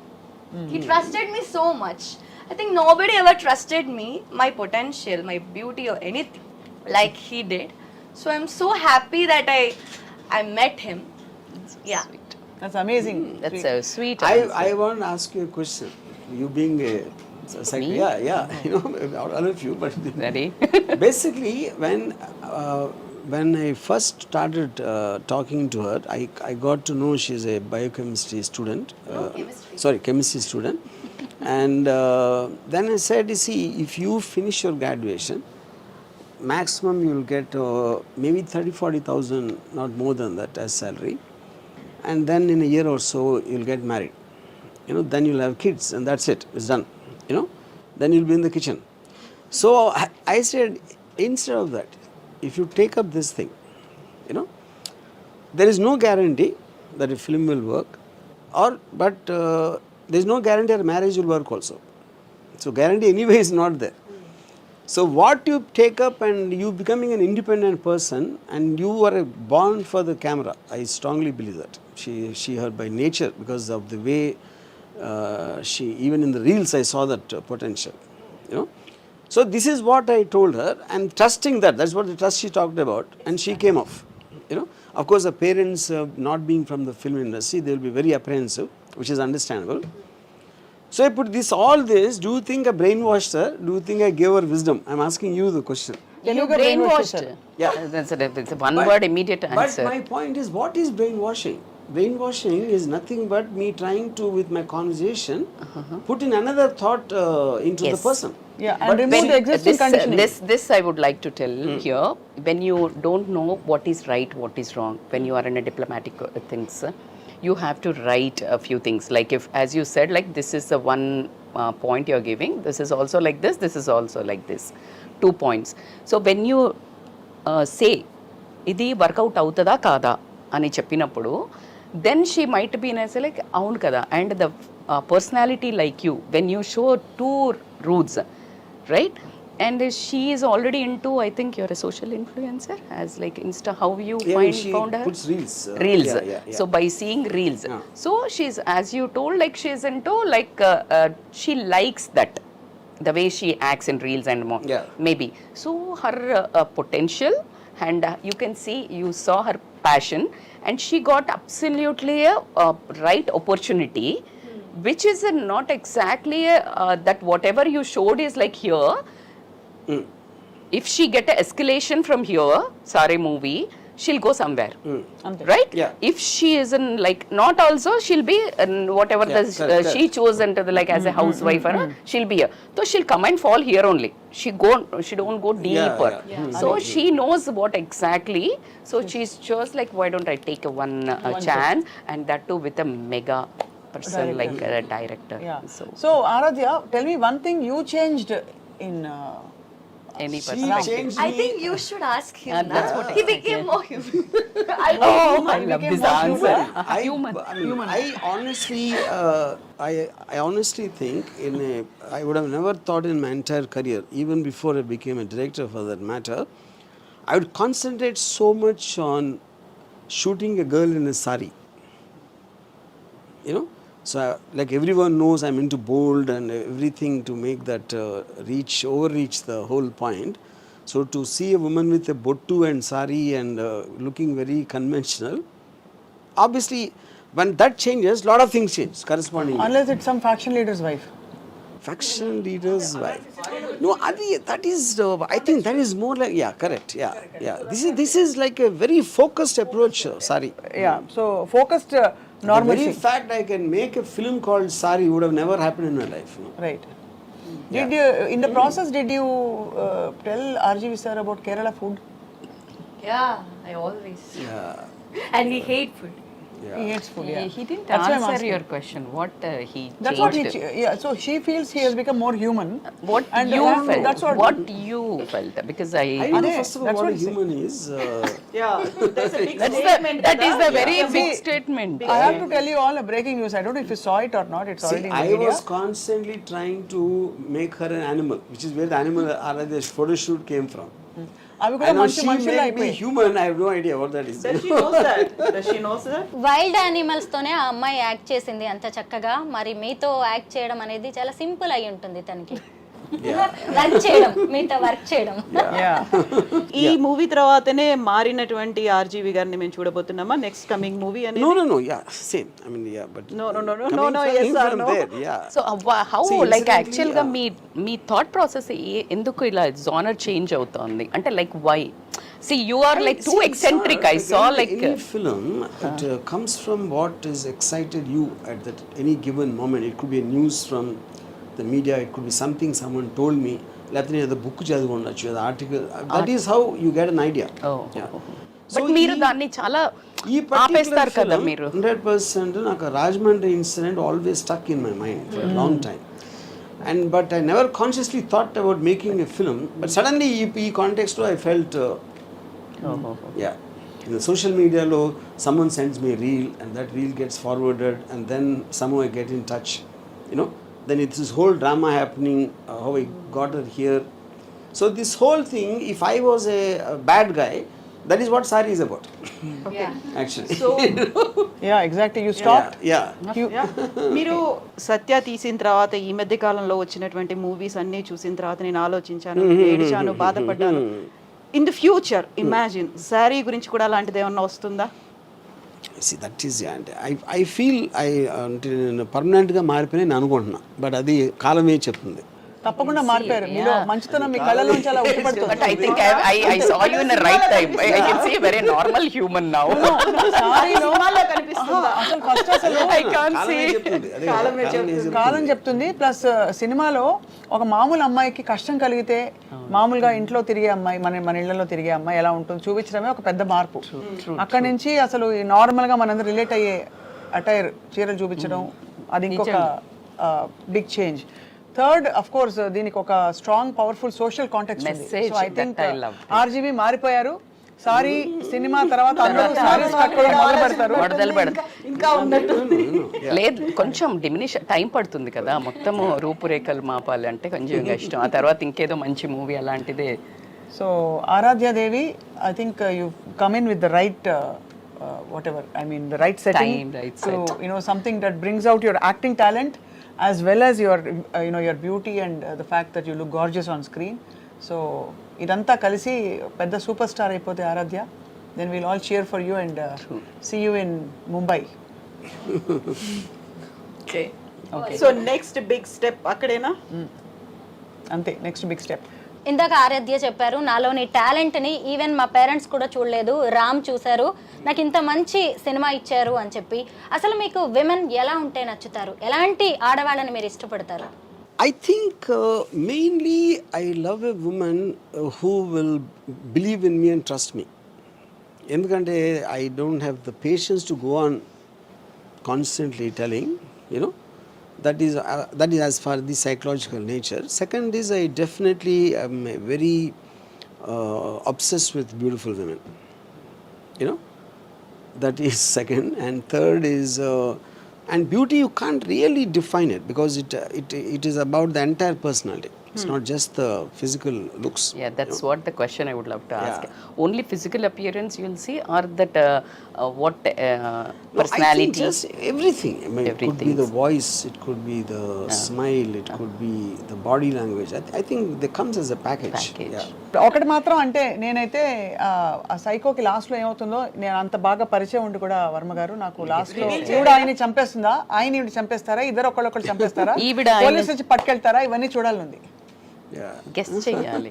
He trusted me so much. I think nobody ever trusted me, my potential, my beauty or anything like he did. So I'm so happy that I met him. Yeah. That's amazing. That's a sweet. I want to ask you a question. You being a yeah, all of you, but Ready? basically when I first started talking to her, I got to know she's a biochemistry student. Chemistry student. And then I said, you see, if you finish your graduation, maximum you will get maybe 30,000-40,000, not more than that, as salary. And then in a year or so, you'll get married. Then you'll have kids, and that's it. It's done. Then you'll be in the kitchen. So I said, instead of that, if you take up this thing, there is no guarantee that a film will work, but there is no guarantee that marriage will work also. So guarantee anyway is not there. So what you take up and you becoming an independent person, and you are born for the camera. I strongly believe that. She her by nature, because of the way she, even in the reels I saw that potential. So this is what I told her, and trusting that, that's what the trust she talked about, and she came off. You know, of course, the parents not being from the film industry, they will be very apprehensive, which is understandable. So I put all this. Do you think I brainwashed her? Do you think I gave her wisdom? I'm asking you the question. You brainwashed. Yeah. That's a one word immediate answer. But my point is, what is brainwashing? Brainwashing is nothing but me trying to, with my conversation, put in another thought into the person. Yeah, and remove the existing conditioning. This I would like to tell here. When you don't know what is right, what is wrong, when you are in a diplomatic things, you have to write a few things. Like if, as you said, like this is the one point you're giving. This is also like this. This is also like this. 2 points. So when you say, ఇది work out అవుతుందా కాదా అని చెప్పినప్పుడు, then she might be in a say like అవును కదా, and the personality like you, when you show 2 roots, right? And she is already into, I think you're a social influencer, as like Insta, how you She found her? puts reels. Reels. Yeah. So by seeing reels. So she's, as you told, like she's into like, she likes that. The way she acts in reels and more. Yeah. Maybe. So her potential, and you can see, you saw her passion, and she got absolutely a right opportunity, which is not exactly that whatever you showed is like here. If she get an escalation from here, Saree movie, she'll go somewhere, right? Yeah. If she is in like not also, she'll be in whatever correct. she chose into the like as a housewife, she'll be here. So she'll come and fall here only. She don't go deeper. So she knows what exactly. So she's just like, why don't I take a one chance, and that too with a mega person like a director. Yeah. So Aaradhya, tell me one thing you changed in. any She person. changed I me. think you should ask him. That's what He became more human. I love this answer. I honestly, I honestly think I would have never thought in my entire career, even before I became a director for that matter, I would concentrate so much on shooting a girl in a sari. You know, so like everyone knows, I'm into bold and everything to make that overreach the whole point. So to see a woman with a bottu and sari and looking very conventional, obviously when that changes, a lot of things change correspondingly. Unless it's some faction leader's wife. Faction leaders, wife. No, that is I think that is more like, yeah, correct, yeah. This is like a very focused approach, Saree. Yeah, so focused The normalcy. very fact I can make a film called Saree would have never happened in my life. You know? Right. Did you, in the process, did you tell RGV sir about Kerala food? Yeah, I always. Yeah. And he hate food. He hates food, yeah. He didn't That's why I'm answer asking. your question. What he That's changed. what yeah. So she feels he has become more human. What And you felt. That's what you felt. Because I don't know Ade, first of all that's what what a he's human is. Yeah, that's a big statement. that is the very Yeah. big See, statement. I have to tell you all a breaking news. I don't know if you saw it or not. It's already in the I media. was constantly trying to make her an animal, which is where the animal Aaradhya photo shoot came from. అవి కూడా I know మంచి she మనుషులు made me అయిపోయి human. I have no idea what that is. Does she knows that? Does she knows that? Wild animals తోనే ఆ అమ్మాయి act చేసింది అంత చక్కగా. మరి మీతో యాక్ట్ చేయడం అనేది చాలా సింపుల్ అయి ఉంటుంది తనకి. వర్క్ చేయడం, మీతో వర్క్ చేయడం. ఈ మూవీ తర్వాతనే మారినటువంటి ఆర్జీవి గారిని మేము చూడబోతున్నామా నెక్స్ట్ కమింగ్ మూవీ అనేది? No. Yeah, same. I mean, yeah, but No, coming yes or from no? there, yeah. So how See, like incidentally, actually గా మీ థాట్ ప్రాసెస్ ఎందుకు ఇలా జానర్ చేంజ్ అవుతుంది అంటే like why see you are like too eccentric I saw like any film it comes from what is excited you at that any given moment. It could be a news from the media, it could be something someone told me, లేకపోతే నేను book చదివి ఉండొచ్చు, అది article. That is how you get an idea. But మీరు దాన్ని చాలా ఈ ఆపేస్తారు కదా మీరు. 100% నాకు Rajahmundry incident always stuck in my mind for a long time. But I never consciously thought about making a film. But suddenly ఈ context లో I felt yeah, in the social media lo someone sends me a reel and that reel gets forwarded and then somehow I get in touch, you know, then it's this whole drama happening, how I got her here. So this whole thing, if I was a bad guy, That is what Saree is about. Actually. So Yeah, exactly. You stopped. Yeah. మీరు సత్య తీసిన తర్వాత ఈ మధ్య కాలంలో వచ్చినటువంటి movies అన్నీ చూసిన తర్వాత నేను ఆలోచించాను, ఏడ్చాను, బాధపడ్డాను. In the future imagine sari గురించి కూడా అలాంటిది ఏమన్నా వస్తుందా? See, that is, అంటే I feel అంటే నేను పర్మనెంట్గా మారిపోయినా అనుకుంటున్నా, బట్ అది కాలమే చెప్తుంది. తప్పకుండా మారిపోయారు. మీలో మంచితనం మీ కళ్ళలోంచి అలా But ఉట్టిపడుతుంది. I think I saw you in the right time. I can see a very normal human now. సినిమాలో కనిపిస్తుందా? అసలు ఫస్ట్ అసలు I can't కాలమే see. చెప్తుంది. అదే కాలం చెప్తుంది. ప్లస్ సినిమాలో ఒక మామూలు అమ్మాయికి కష్టం కలిగితే మామూలుగా ఇంట్లో తిరిగే అమ్మాయి, మన ఇళ్లలో తిరిగే అమ్మాయి ఎలా ఉంటుంది చూపించడమే ఒక పెద్ద మార్పు. అక్కడి నుంచి అసలు నార్మల్గా మనందరూ రిలేట్ అయ్యే అటైర్ చీరలు చూపించడం అది ఇంకొక big change. Third of course దీనికి ఒక స్ట్రాంగ్ పవర్ఫుల్ సోషల్ కాంటెక్స్ట్ ఉంది. Message so I think that I loved. RGV మారిపోయారు. సారీ సినిమా తర్వాత అందరూ సారీస్ కట్టుకోవడం మొదలు పెడతారు. వడదలు పెడతా ఇంకా ఉన్నట్టు లేదు, కొంచెం డిమినిష్ టైం పడుతుంది కదా, మొత్తము రూపురేఖలు మాపాలి అంటే కొంచెం కష్టం. ఆ తర్వాత ఇంకేదో మంచి మూవీ అలాంటిదే. So Aaradhya Devi, I think you've come in with the right whatever, I mean the right setting. Time, right so set. you know, something that brings out your acting talent as well as your you know, your beauty and the fact that you look gorgeous on screen. So idantha kalisi pedda superstar ayipote Aaradhya, then we'll all cheer for you and see you in Mumbai. Okay. So next big step అక్కడేనా? ante next big step. ఇందాక ఆరాధ్య చెప్పారు, నాలోని టాలెంట్ని even మా parents కూడా చూడలేదు, రామ్ చూశారు, నాకు ఇంత మంచి సినిమా ఇచ్చారు అని చెప్పి. అసలు మీకు విమెన్ ఎలా ఉంటే నచ్చుతారు? ఎలాంటి ఆడవాళ్ళని మీరు ఇష్టపడతారు? I think mainly I love a woman who will believe in me and trust me. ఎందుకంటే I don't have the patience to go on constantly telling, you know. That is as far as the psychological nature. Second is I definitely am very obsessed with beautiful women. You know, that is second. And third is and beauty you can't really define it because it is about the entire personality. It's not just the physical looks. Yeah, that's what the question I would love to ask. Only physical appearance you'll see, or that what personality? I think just everything. I mean, it could be the voice, it could be the smile, it could be the body language. I think that comes as a package. Yeah. ఒకటి మాత్రం అంటే నేనైతే ఆ సైకోకి last లో ఏమవుతుందో, నేను అంత బాగా పరిచయం ఉండి కూడా వర్మ గారు నాకు లాస్ట్ లో ఈవిడ ఆయన్ని చంపేస్తుందా, ఆయన ఈవిడ చంపేస్తారా, ఇద్దరు ఒకళ్ళొకళ్ళు చంపేస్తారా, పోలీసు వచ్చి పట్టుకెళ్తారా, ఇవన్నీ చూడాలనుంది. గెస్ చేయాలి.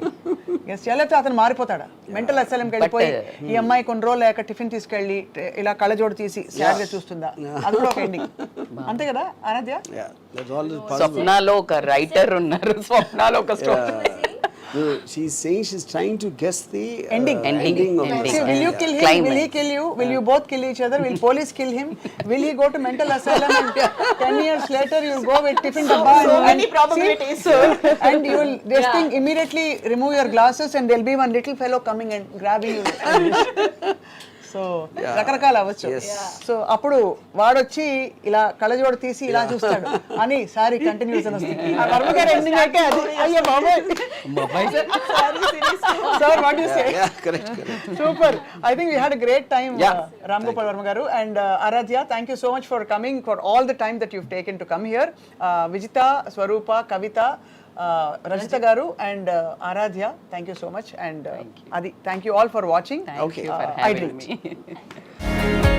లేకపోతే అతను మారిపోతాడా, మెంటల్ అసైలంకి వెళ్ళిపోయి ఈ అమ్మాయి కొన్ని రోజులు లేక టిఫిన్ తీసుకెళ్ళి ఇలా కళ్ళజోడు తీసి సాడ్గా చూస్తుందా, అది కూడా ఒక ఎండింగ్. అంతే కదా ఆరాధ్య? స్వప్నాలో ఒక రైటర్ ఉన్నారు, స్వప్నాలో ఒక story. No, she's saying she's trying to guess the ending of the See, will you kill him? Climax. Will he kill you? Will you both kill each other? Will police kill him? Will he go to mental asylum and 10 years later you'll go with tiffin dabba So and many probabilities. and you will this thing immediately remove your glasses and there'll be one little fellow coming and grabbing you. So రకరకాల అవ్వచ్చు. So అప్పుడు వాడొచ్చి ఇలా కళ్ళజోడు తీసి ఇలా చూస్తాడు అని సారీ కంటిన్యూస్ అని వస్తుంది. వర్మ గారి ఎండింగ్ అయితే అది అయ్యో బాబోయ్. Sir what you say? correct. Super. I think we had a great time, Ram Gopal Varma garu and Aaradhya. Thank you so much for coming, for all the time that you've taken to come here. Vijita, Swarupa, Kavita, Rajita garu and Aaradhya, thank you so much and Adi, thank you all for watching. Thank you for having me.